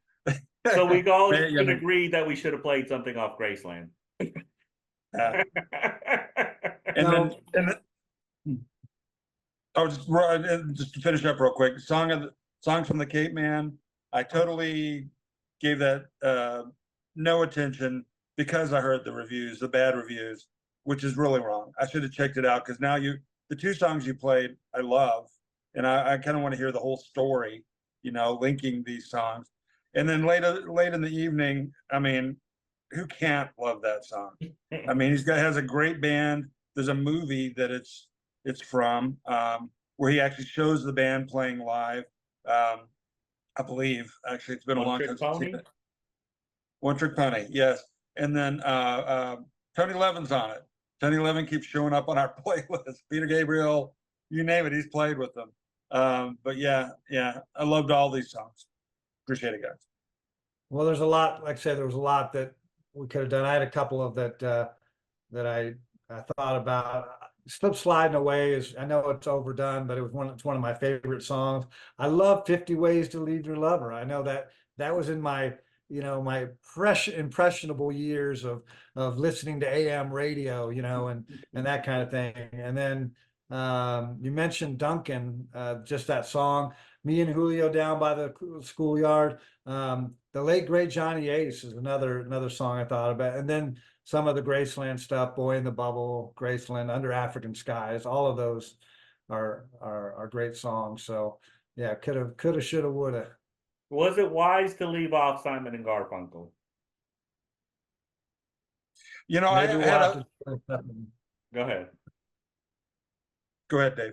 So we all can agree that we should have played something off Graceland. And No. then oh, just to finish up real quick, songs from the Cape Man. I totally gave that no attention because I heard the bad reviews, which is really wrong. I should have checked it out because now the two songs you played, I love, and I kind of want to hear the whole story, linking these songs. And then late in the evening, I mean, who can't love that song? I mean, has a great band. There's a movie that it's from where he actually shows the band playing live. I believe actually it's been a long time since I've seen it. One Trick Pony, yes. And then Tony Levin's on it. Tony Levin keeps showing up on our playlist. Peter Gabriel, you name it, he's played with them. But yeah, I loved all these songs. Appreciate it, guys. Well, there's a lot. Like I said, there was a lot that we could have done. I had a couple of that I thought about. Slip Sliding Away is, I know it's overdone, but it's one of my favorite songs. I love 50 Ways to Leave Your Lover. I know that was in my my impressionable years of listening to AM radio, and that kind of thing. And then you mentioned Duncan, just that song, Me and Julio Down by the Schoolyard. The late great Johnny Ace is another song I thought about. And then some of the Graceland stuff, Boy in the Bubble, Graceland, Under African Skies, all of those are great songs. So yeah, coulda, shoulda, woulda. Was it wise to leave off Simon and Garfunkel? Maybe we'll have to. Go ahead. Go ahead, Dave.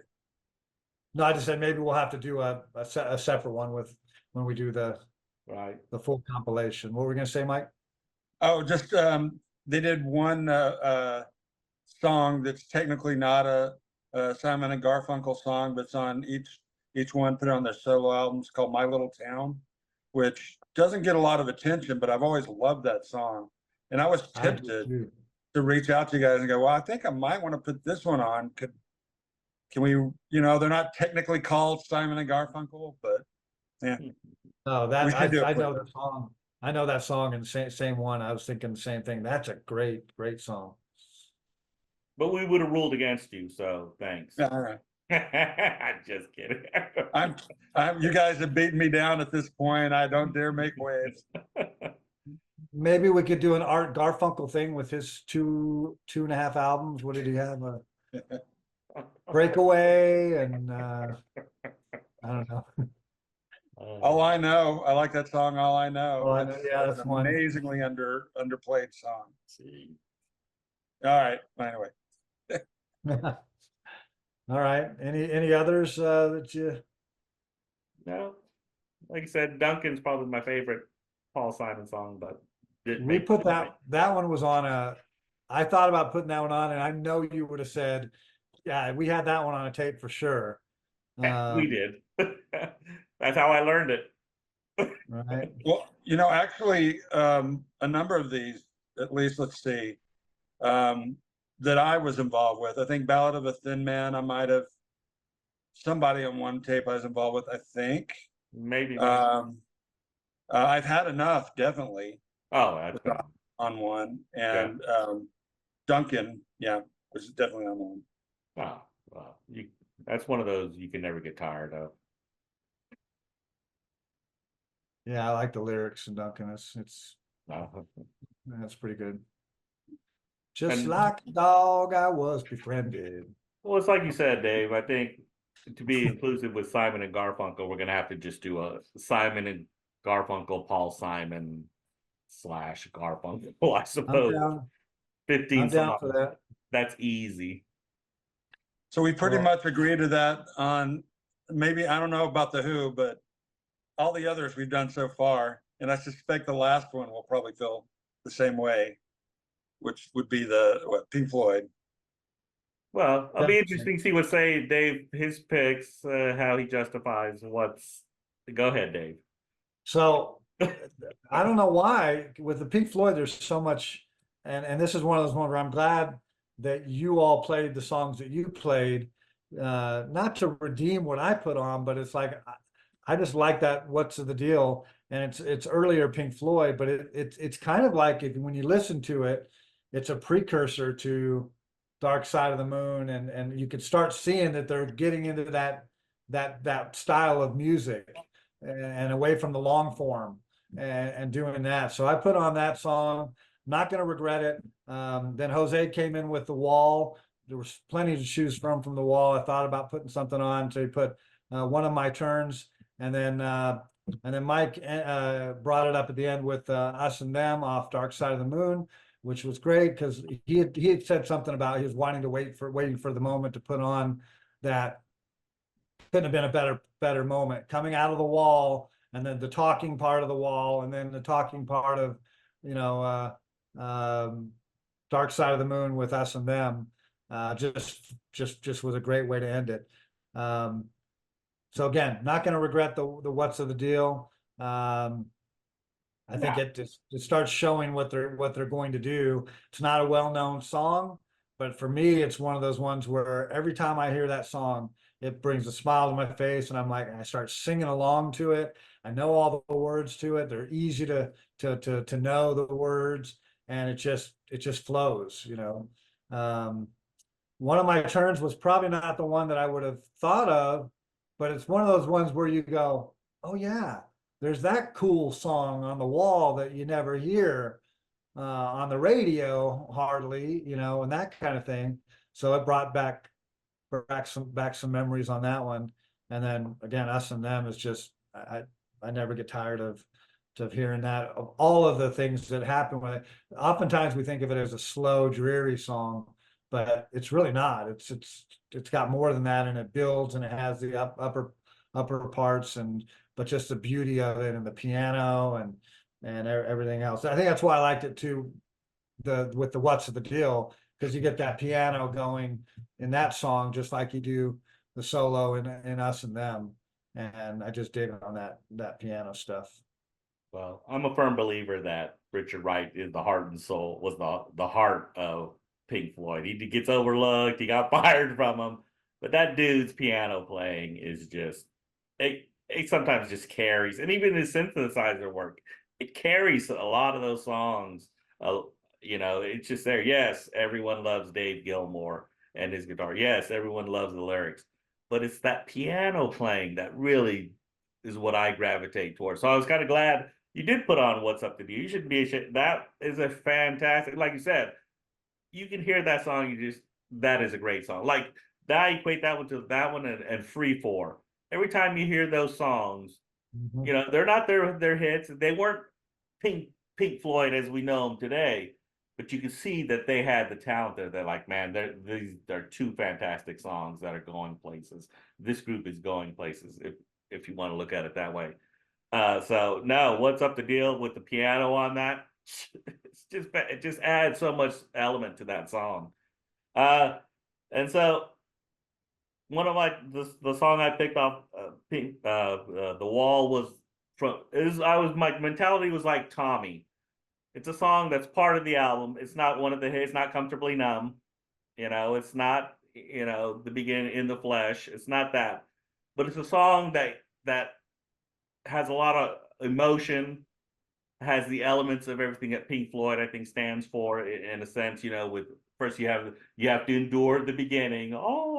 No, I just said maybe we'll have to do a separate one when we do the full compilation. What were we gonna say, Mike? Oh, just they did one song that's technically not a Simon and Garfunkel song, but it's on each one put it on their solo albums, called My Little Town, which doesn't get a lot of attention, but I've always loved that song. And I was tempted to reach out to you guys and go, well, I think I might want to put this one on. Can we, they're not technically called Simon and Garfunkel, but yeah. No, I know the song. I know that song and same one. I was thinking the same thing. That's a great song. But we would have ruled against you, so thanks. All right. I'm just kidding. I'm you guys have beaten me down at this point. I don't dare make waves. Maybe we could do an Art Garfunkel thing with his two and a half albums. What did he have? Breakaway and I don't know. All I know, I like that song. All I know. All I Know, yeah, that's an one. amazingly underplayed song. See. All right. Anyway, All right. Any others that you? No, like I said, Duncan's probably my favorite Paul Simon song, but didn't We make put the that one was on I thought about putting that one on, and I know you would have said, yeah, we had that one on a tape for sure. we did. That's how I learned it. Right. well, actually, a number of these, at least, let's see, that I was involved with. I think Ballad of a Thin Man, I might have somebody on one tape I was involved with, I think. Maybe. I've had enough, definitely. Oh, that's good. On one, and Duncan, was definitely on one. Oh, well, that's one of those you can never get tired of. Yeah, I like the lyrics in Duncan. It's No. that's pretty good. Just And- like a dog I was befriended. Well, it's like you said, Dave. I think to be inclusive with Simon and Garfunkel, we're gonna have to just do a Simon and Garfunkel, Paul Simon / Garfunkel, I I'm suppose. down. 15 I'm down songs. for that. That's easy. So we pretty Well- much agree to that on maybe, I don't know about the Who, but all the others we've done so far, and I suspect the last one will probably feel the same way, which would be Pink Floyd. Well, it'll be Definitely. interesting to see what say Dave his picks, how he justifies what's. Go ahead, Dave. So I don't know why with the Pink Floyd, there's so much, and this is one of those ones where I'm glad that you all played the songs that you played, not to redeem what I put on, but it's like I just like that. What's the deal? And it's earlier Pink Floyd, but it's kind of like when you listen to it, it's a precursor to Dark Side of the Moon, and you could start seeing that they're getting into that style of music and away from the long form and doing that. So I put on that song. Not going to regret it. Then Jose came in with The Wall. There was plenty to choose from The Wall. I thought about putting something on, so he put One of My Turns, and then Mike brought it up at the end with Us and Them off Dark Side of the Moon, which was great because he had said something about he was waiting for the moment to put on that. Couldn't have been a better moment coming out of The Wall, and then the talking part of The Wall, and then the talking part of Dark Side of the Moon with Us and Them. Just was a great way to end it. So again, not going to regret the what's of the deal. I think it starts showing what they're going to do. It's not a well-known song, but for me, it's one of those ones where every time I hear that song, it brings a smile to my face, and I start singing along to it. I know all the words to it. They're easy to know the words, and it just flows, One of My Turns was probably not the one that I would have thought of, but it's one of those ones where you go, oh yeah, there's that cool song on The Wall that you never hear on the radio hardly, and that kind of thing. So it brought back some memories on that one. And then again, Us and Them is just I never get tired of hearing that, of all of the things that happen with it. Oftentimes we think of it as a slow, dreary song, but it's really not. It's got more than that, and it builds, and it has the upper parts, but just the beauty of it, and the piano and everything else. I think that's why I liked it too, with the what's the deal, because you get that piano going in that song just like you do the solo in Us and Them, and I just dig on that piano stuff. Well, I'm a firm believer that Richard Wright is the heart and soul, was the heart of Pink Floyd. He gets overlooked, he got fired from him, but that dude's piano playing is just it sometimes just carries, and even his synthesizer work it carries a lot of those songs. Uh, it's just there. Yes, everyone loves Dave Gilmour and his guitar. Yes, everyone loves the lyrics, but it's that piano playing that really is what I gravitate towards. So I was kind of glad you did put on "What's Up to You." You shouldn't be ashamed. That is a fantastic, like you said, you can hear that song. That is a great song. Like that, I equate that one to that one and Free-for. Every time you hear those songs, Mhm. they're not their hits. They weren't Pink Floyd as we know them today, but you can see that they had the talent there. They're like, man, these are two fantastic songs that are going places. This group is going places if you want to look at it that way. So no, what's up the deal with the piano on that? It just adds so much element to that song. Uh, and so one of the song I picked off the wall was from is I was my mentality was like Tommy. It's a song that's part of the album. It's not one of the hits. It's not Comfortably Numb. It's not the beginning in the flesh. It's not that, but it's a song that has a lot of emotion, has the elements of everything that Pink Floyd I think stands for in a sense. With first you have to endure the beginning. Oh,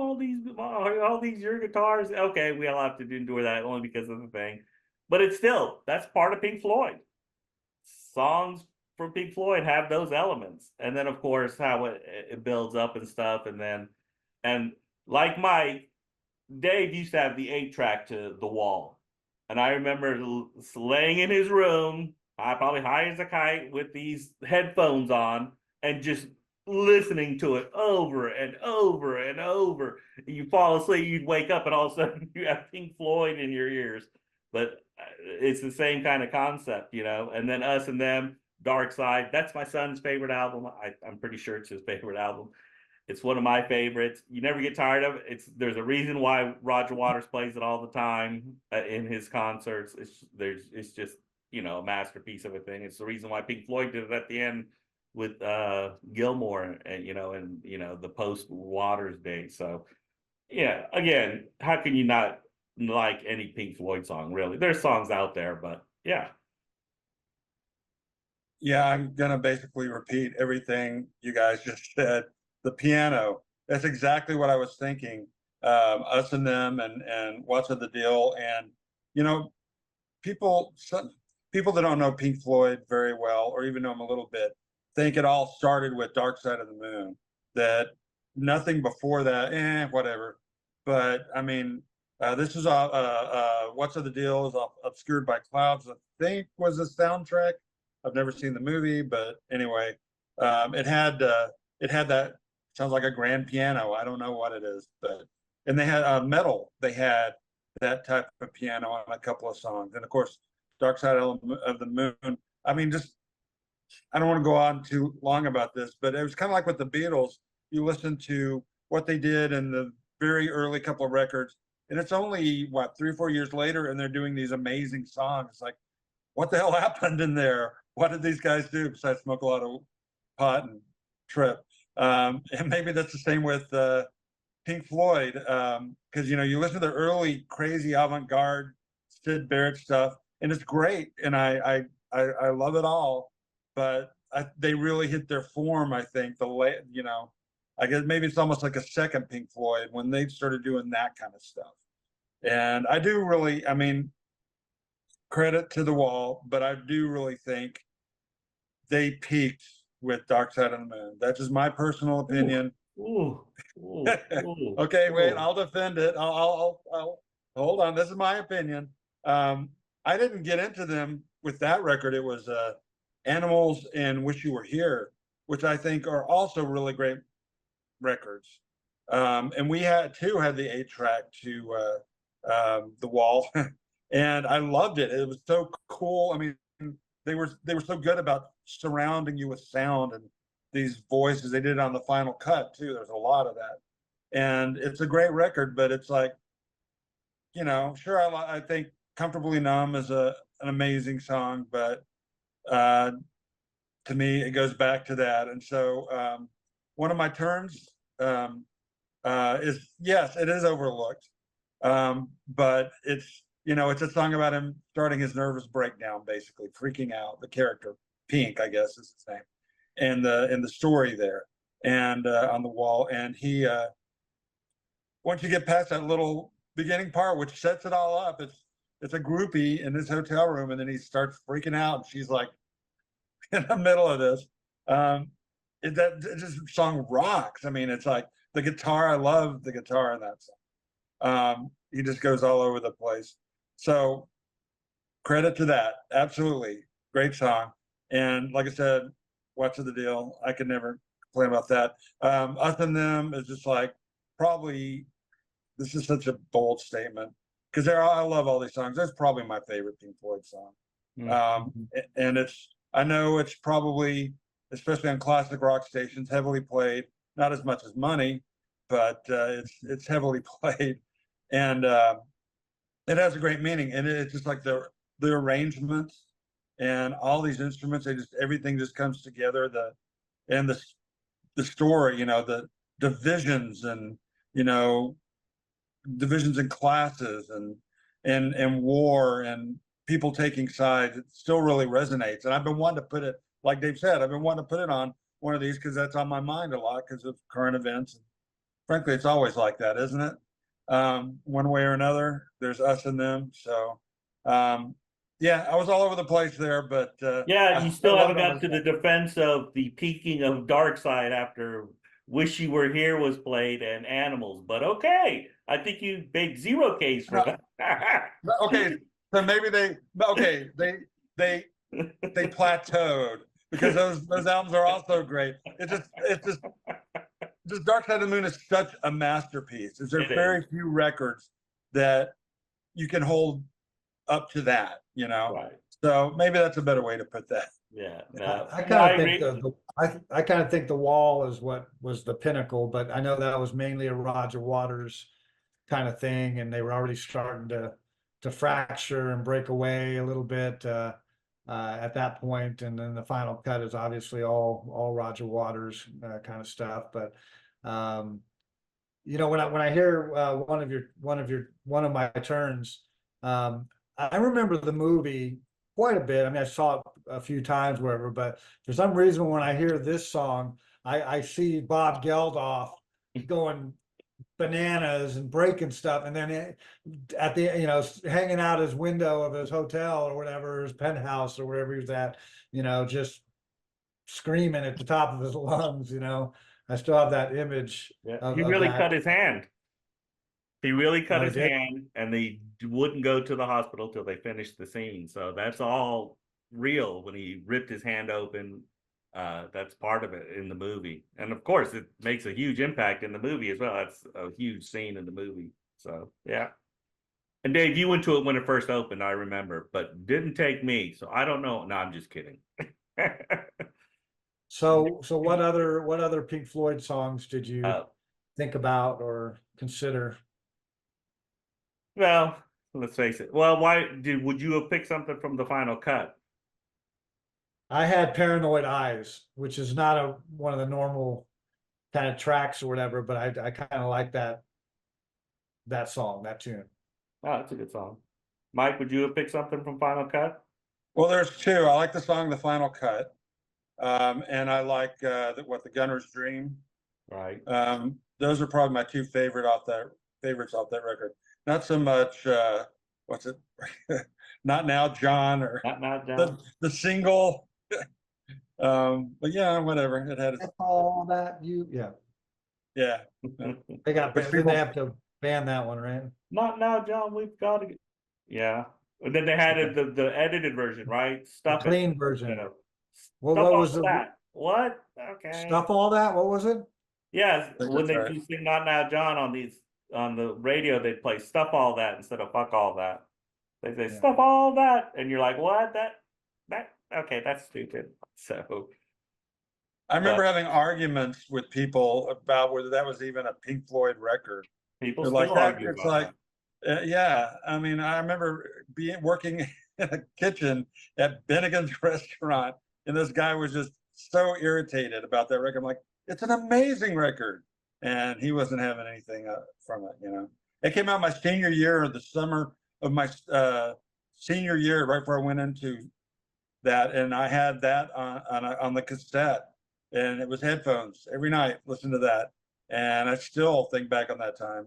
all these your guitars. Okay, we all have to endure that only because of the thing, but it's still that's part of Pink Floyd. Songs from Pink Floyd have those elements, and then of course how it builds up and stuff, and like Mike, Dave used to have the 8-track to The Wall. And I remember laying in his room, probably high as a kite, with these headphones on and just listening to it over and over and over. You fall asleep, you'd wake up, and all of a sudden you have Pink Floyd in your ears. But it's the same kind of concept. And then Us and Them, Dark Side. That's my son's favorite album. I'm pretty sure it's his favorite album. It's one of my favorites. You never get tired of it. There's a reason why Roger Waters plays it all the time in his concerts. It's just a masterpiece of a thing. It's the reason why Pink Floyd did it at the end with Gilmour and the post Waters days. So yeah, again, how can you not like any Pink Floyd song? Really, there's songs out there, but yeah. Yeah, I'm gonna basically repeat everything you guys just said. The piano, that's exactly what I was thinking. Us and Them and What's the Deal. And you know, some people that don't know Pink Floyd very well, or even know them a little bit, think it all started with Dark Side of the Moon. That nothing before that, whatever. But I mean, this is What's the Deal is obscured by clouds. I think was the soundtrack. I've never seen the movie, but anyway, it had that sounds like a grand piano. I don't know what it is, but and they had metal. They had that type of piano on a couple of songs, and of course, Dark Side of the Moon. I mean, just I don't want to go on too long about this, but it was kind of like with the Beatles. You listen to what they did in the very early couple of records, and it's only what 3 or 4 years later, and they're doing these amazing songs. It's like, what the hell happened in there? What did these guys do besides smoke a lot of pot and trip? And maybe that's the same with Pink Floyd, because you listen to the early crazy avant-garde Sid Barrett stuff, and it's great, and I love it all, but they really hit their form. I think I guess maybe it's almost like a second Pink Floyd when they started doing that kind of stuff, and I do really, I mean, credit to the Wall, but I do really think they peaked with Dark Side of the Moon. That's just my personal opinion. Ooh, ooh, ooh, Okay, wait, ooh. I'll defend it. I'll hold on. This is my opinion. I didn't get into them with that record. It was Animals and Wish You Were Here, which I think are also really great records. And we had the 8-track to The Wall, and I loved it. It was so cool. I mean, they were so good about surrounding you with sound and these voices. They did it on the final cut too. There's a lot of that, and it's a great record. But it's like, sure, I think "Comfortably Numb" is an amazing song, but uh, to me, it goes back to that. And so, one of my turns is yes, it is overlooked, but it's a song about him starting his nervous breakdown, basically freaking out. The character Pink, I guess, is his name, and the story there, and on the wall. And he, once you get past that little beginning part, which sets it all up, it's a groupie in this hotel room, and then he starts freaking out, and she's like in the middle of this. This song rocks. I mean, it's like the guitar. I love the guitar in that song. He just goes all over the place. So credit to that. Absolutely. Great song. And like I said, What's the Deal? I could never complain about that. Us and Them is just like, probably, this is such a bold statement, because I love all these songs. That's probably my favorite Pink Floyd song. And I know it's probably, especially on classic rock stations, heavily played, not as much as Money, but it's heavily played. And it has a great meaning, and it's just like the arrangements and all these instruments. Everything just comes together. The story, the divisions, and divisions in classes, and war, and people taking sides. It still really resonates. And I've been wanting to put it, like Dave said, I've been wanting to put it on one of these because that's on my mind a lot because of current events. And frankly, it's always like that, isn't it? One way or another, there's Us and Them. So, yeah, I was all over the place there, but yeah, you still haven't got to the the defense of the peaking of Dark Side after Wish You Were Here was played and Animals. But okay, I think you made zero case for that. Okay, so maybe they plateaued, because those albums are also great. It's just Dark Side of the Moon is such a masterpiece. There's very few records that you can hold up to that, Right. So maybe that's a better way to put that. Yeah, no, I no, kind I of think agree. I kind of think The Wall is what was the pinnacle, but I know that was mainly a Roger Waters kind of thing, and they were already starting to fracture and break away a little bit at that point. And then the final cut is obviously all Roger Waters kind of stuff. But when I hear one of my turns, I remember the movie quite a bit. I mean, I saw it a few times, wherever. But for some reason, when I hear this song, I see Bob Geldof going bananas and breaking stuff, and then at the hanging out his window of his hotel or whatever, his penthouse or wherever he was at, just screaming at the top of his lungs. I still have that image Yeah. of He really that. cut his hand. He really cut Oh, his he did? hand, and they wouldn't go to the hospital till they finished the scene. So that's all real. When he ripped his hand open, that's part of it in the movie. And of course, it makes a huge impact in the movie as well. That's a huge scene in the movie. So yeah. And Dave, you went to it when it first opened, I remember, but didn't take me. So I don't know. No, I'm just kidding. So what other Pink Floyd songs did you uh, think about or consider? well, let's face it. Well, would you have picked something from the final cut? I had Paranoid Eyes, which is not one of the normal kind of tracks or whatever, but I kind of like that song, that tune. Oh, that's a good song. Mike, would you have picked something from Final Cut? Well, there's two. I like the song "The Final Cut," and I like the Gunner's Dream. Right. Those are probably my two favorites off that record. Not so much what's it? Not Now, John, or Not John. the single. But yeah, whatever. It had its, All that yeah. they Which people, they have to ban that one, right? Not now, John. We've got to get. Yeah. And then they had the edited version, right? The Stuff it. clean version. You know, Well, stuff what all was that. What? Okay. stuff all that? What was it? Yes. think When that's they right. do sing Not Now, John on the radio, they play Stuff All That instead of Fuck All That. They say Yeah. Stuff All That, and you're like, what? That okay, that's stupid. So I remember having arguments with people about whether that was even a Pink Floyd record. people They're still like that. argue It's about like, that. yeah. I mean, I remember working in a kitchen at Bennigan's restaurant, and this guy was just so irritated about that record. I'm like, it's an amazing record, and he wasn't having anything from it. It came out my senior year, the summer of my senior year, right before I went into that, and I had that on the cassette, and it was headphones every night. Listen to that, and I still think back on that time.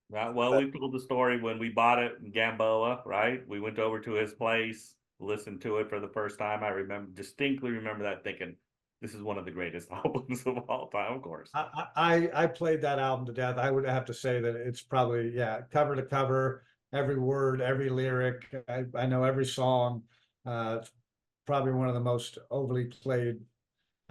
Right. Well, we told the story when we bought it in Gamboa, right? We went over to his place, listened to it for the first time. I distinctly remember that, thinking, this is one of the greatest albums of all time, of course. I played that album to death. I would have to say that it's probably, yeah, cover to cover, every word, every lyric. I know every song. It's probably one of the most overly played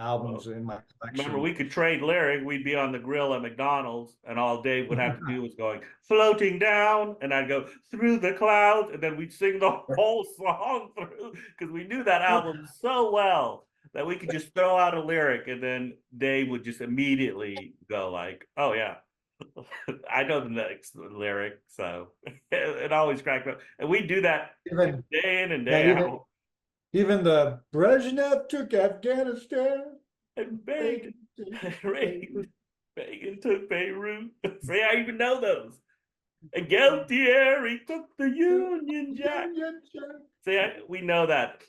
albums in my Remember, collection. we could trade lyric. We'd be on the grill at McDonald's, and all Dave would have to do was going floating down, and I'd go through the clouds, and then we'd sing the whole song through because we knew that album so well that we could just throw out a lyric, and then Dave would just immediately go like, "Oh yeah, I know the next lyric." So it always cracked up, and we do that Even, day in and yeah, day out. even the Brezhnev took Afghanistan. And Reagan took Beirut. See, I even know those. And Galtieri took the Union Jack. See, we know that.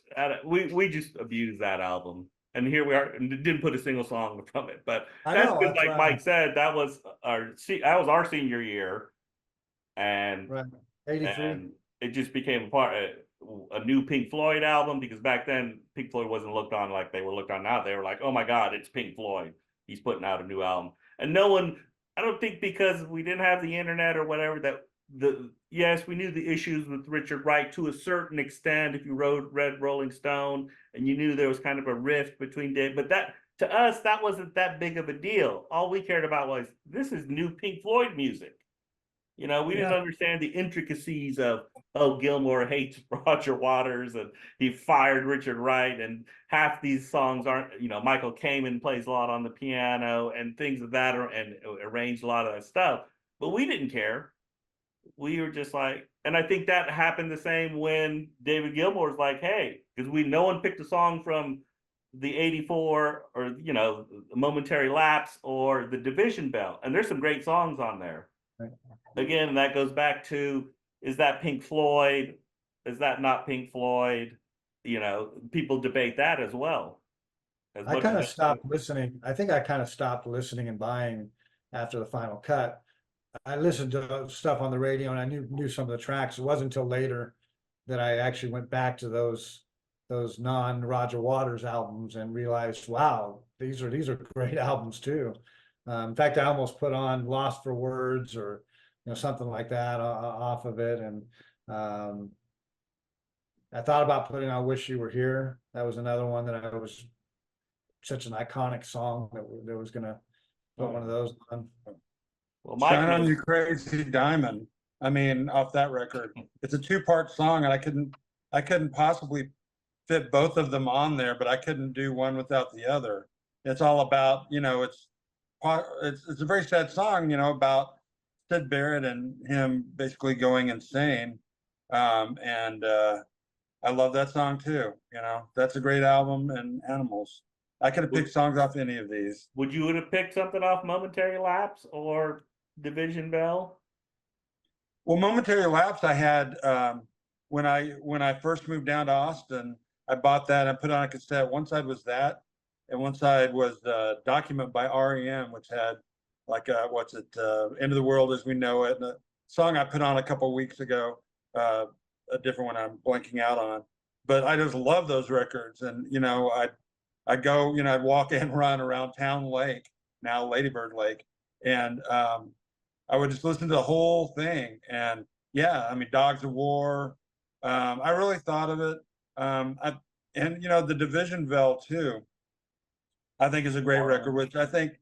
We just abused that album. And here we are, and didn't put a single song from it. But that's because, like Mike said, that was our senior year, and Right. 83. and it just became a new Pink Floyd album, because back then Pink Floyd wasn't looked on like they were looked on now. They were like, oh my God, it's Pink Floyd. He's putting out a new album. And no one, I don't think because we didn't have the internet or whatever, that yes, we knew the issues with Richard Wright to a certain extent. If you read Rolling Stone, and you knew there was kind of a rift between Dave, but that, to us, that wasn't that big of a deal. All we cared about was, this is new Pink Floyd music. We didn't understand the intricacies of, oh, Gilmore hates Roger Waters and he fired Richard Wright, and half these songs aren't, Michael Kamen plays a lot on the piano and things of that, and arranged a lot of that stuff. But we didn't care. We were just like, and I think that happened the same when David Gilmour's like, hey, because no one picked a song from the 84 or, Momentary Lapse or the Division Bell. And there's some great songs on there. Right. Again, that goes back to, is that Pink Floyd? Is that not Pink Floyd? People debate that as well. I kind of stopped listening. I think I kind of stopped listening and buying after the final cut. I listened to stuff on the radio and I knew some of the tracks. It wasn't until later that I actually went back to those non-Roger Waters albums and realized, wow, these are great albums too. In fact, I almost put on Lost for Words or something like that off of it, and I thought about putting on Wish You Were Here. That was another one that I was such an iconic song that was gonna put one of those on. Well, Shine On You Crazy Diamond. I mean, off that record, it's a 2-part song, and I couldn't possibly fit both of them on there, but I couldn't do one without the other. It's all about, it's a very sad song, about Sid Barrett and him basically going insane. And I love that song too. That's a great album, and Animals. I could have picked songs off any of these. Would you have picked something off Momentary Lapse or Division Bell? Well, Momentary Lapse, I had when I first moved down to Austin. I bought that and put it on a cassette. One side was that, and one side was the Document by REM, which had like End of the World as We Know It, and a song I put on a couple weeks ago, a different one I'm blanking out on. But I just love those records, and I'd go, I'd walk and run around Town Lake, now Lady Bird Lake, and I would just listen to the whole thing. And yeah, I mean, Dogs of War. I really thought of it. The Division Bell too, I think is a great record, which I think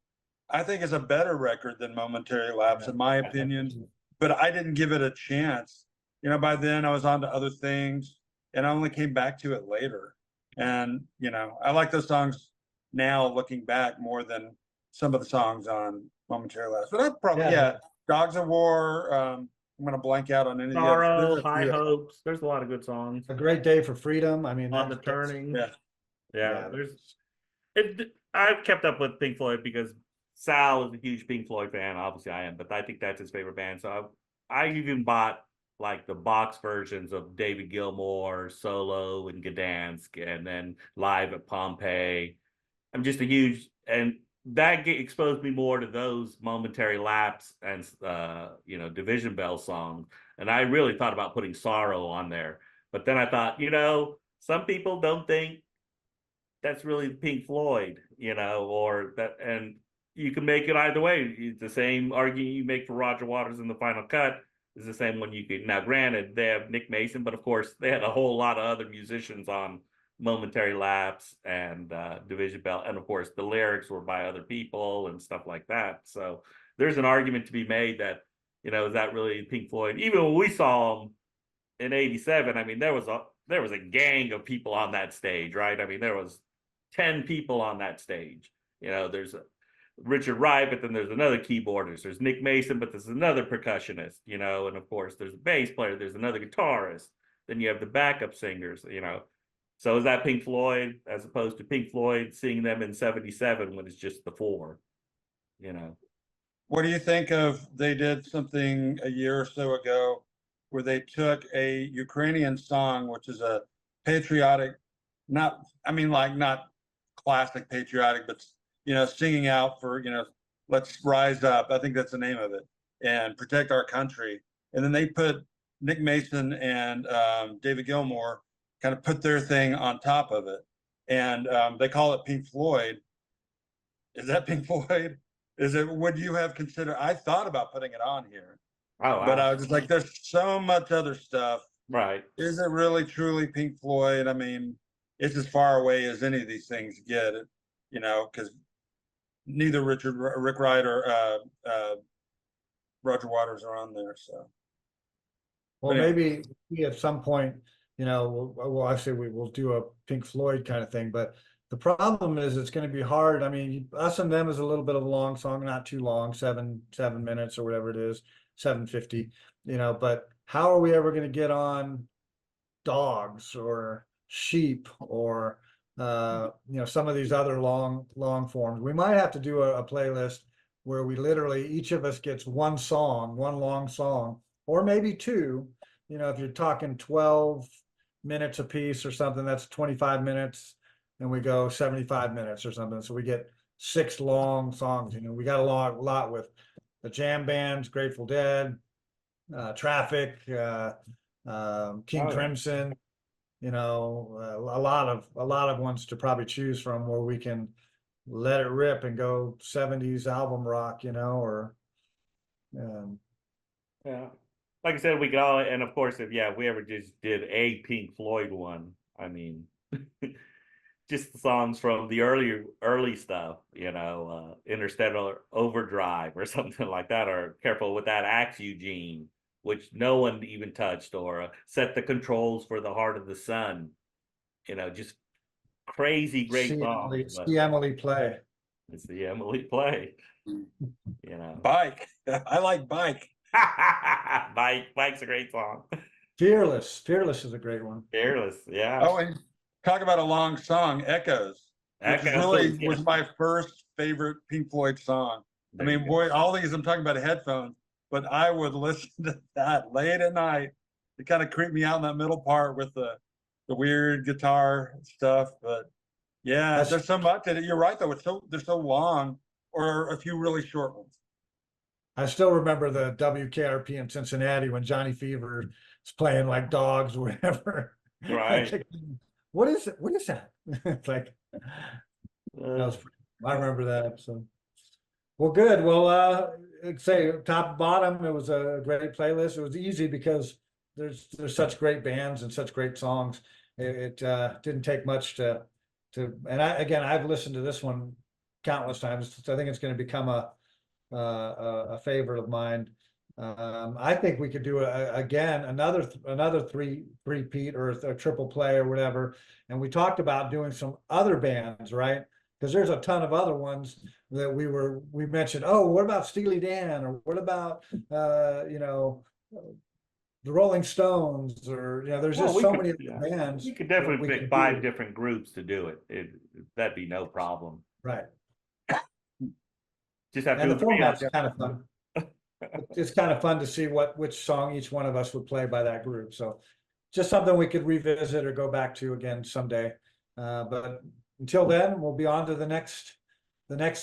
is a better record than Momentary Lapse, in my opinion. But I didn't give it a chance. By then I was on to other things, and I only came back to it later. And I like those songs now, looking back, more than some of the songs on Momentary Lapse. But I'd probably Dogs of War. I'm gonna blank out on any of the Sorrow, High Hopes. There's a lot of good songs. A Great Day for Freedom. I mean, On the Turning. Yeah. I've kept up with Pink Floyd because Sal is a huge Pink Floyd fan. Obviously, I am, but I think that's his favorite band. So I even bought like the box versions of David Gilmour solo in Gdansk, and then live at Pompeii. I'm just a huge, and that exposed me more to those Momentary Lapse and Division Bell songs. And I really thought about putting Sorrow on there, but then I thought, some people don't think that's really Pink Floyd, or that, and you can make it either way. It's the same argument you make for Roger Waters in the Final Cut is the same one you could. Now, granted, they have Nick Mason, but of course, they had a whole lot of other musicians on Momentary Lapse and Division Bell, and of course, the lyrics were by other people and stuff like that. So there's an argument to be made that, is that really Pink Floyd? Even when we saw them in '87, I mean, there was a gang of people on that stage, right? I mean, there was 10 people on that stage. There's Richard Wright, but then there's another keyboardist. There's Nick Mason, but there's another percussionist, and of course there's a bass player, there's another guitarist. Then you have the backup singers, So is that Pink Floyd as opposed to Pink Floyd seeing them in '77 when it's just the four, What do you think of, they did something a year or so ago where they took a Ukrainian song, which is a patriotic, not classic patriotic, but singing out for, let's rise up. I think that's the name of it, and protect our country. And then they put Nick Mason and David Gilmour kind of put their thing on top of it, and they call it Pink Floyd. Is that Pink Floyd? Would you have considered? I thought about putting it on here. Oh, wow. But I was just like, there's so much other stuff. Right. Is it really truly Pink Floyd? I mean, it's as far away as any of these things get, because neither Rick Wright or Roger Waters are on there. So, Well, anyway. maybe at some point, well, actually, we will do a Pink Floyd kind of thing, but the problem is it's going to be hard. I mean, Us and Them is a little bit of a long song, not too long, seven minutes or whatever it is, 7:50, but how are we ever going to get on Dogs or Sheep or, some of these other long forms? We might have to do a playlist where we literally, each of us gets one long song, or maybe two, if you're talking 12 minutes a piece or something, that's 25 minutes. And we go 75 minutes or something. So we get 6 long songs. We got a lot with the jam bands, Grateful Dead, Traffic, King Crimson, a lot of ones to probably choose from where we can let it rip and go 70s album rock, or yeah. Like I said, we could all, and of course, if we ever just did a Pink Floyd one, I mean, just the songs from the early stuff, Interstellar Overdrive or something like that, or Careful with That Axe, Eugene, which no one even touched, or Set the Controls for the Heart of the Sun, just crazy great songs. See Emily play. It's the Emily play, Bike. I like Bike. Bike's a great song. Fearless is a great one. Fearless, yeah. Oh, and talk about a long song, Echoes. Which really was my first favorite Pink Floyd song. I mean, boy, all these I'm talking about headphones, but I would listen to that late at night. It kind of creeped me out in that middle part with the weird guitar stuff. But yeah, there's so much in it. You're right, though. They're so long, or a few really short ones. I still remember the WKRP in Cincinnati when Johnny Fever is playing like Dogs or whatever. Right. What is it? What is that? It's like, I remember that episode. Well, good. Well, say top to bottom, it was a great playlist. It was easy because there's such great bands and such great songs. It didn't take much to, and I've listened to this one countless times. I think it's going to become a favorite of mine. I think we could do another three-peat or a triple play or whatever. And we talked about doing some other bands, right? Because there's a ton of other ones that we mentioned. Oh, what about Steely Dan, or what about the Rolling Stones, or there's just so many bands. You could definitely pick 5 different groups to do it. That'd be no problem. Right. Just have and to the format's kind of fun. it's kind of fun to see which song each one of us would play by that group. So just something we could revisit or go back to again someday. But until then, we'll be on to the next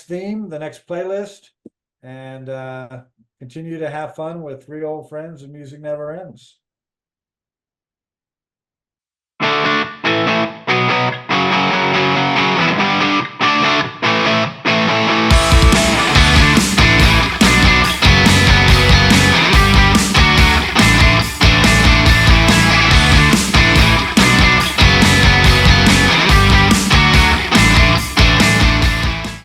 theme, the next playlist, and continue to have fun with Three Old Friends and Music Never Ends.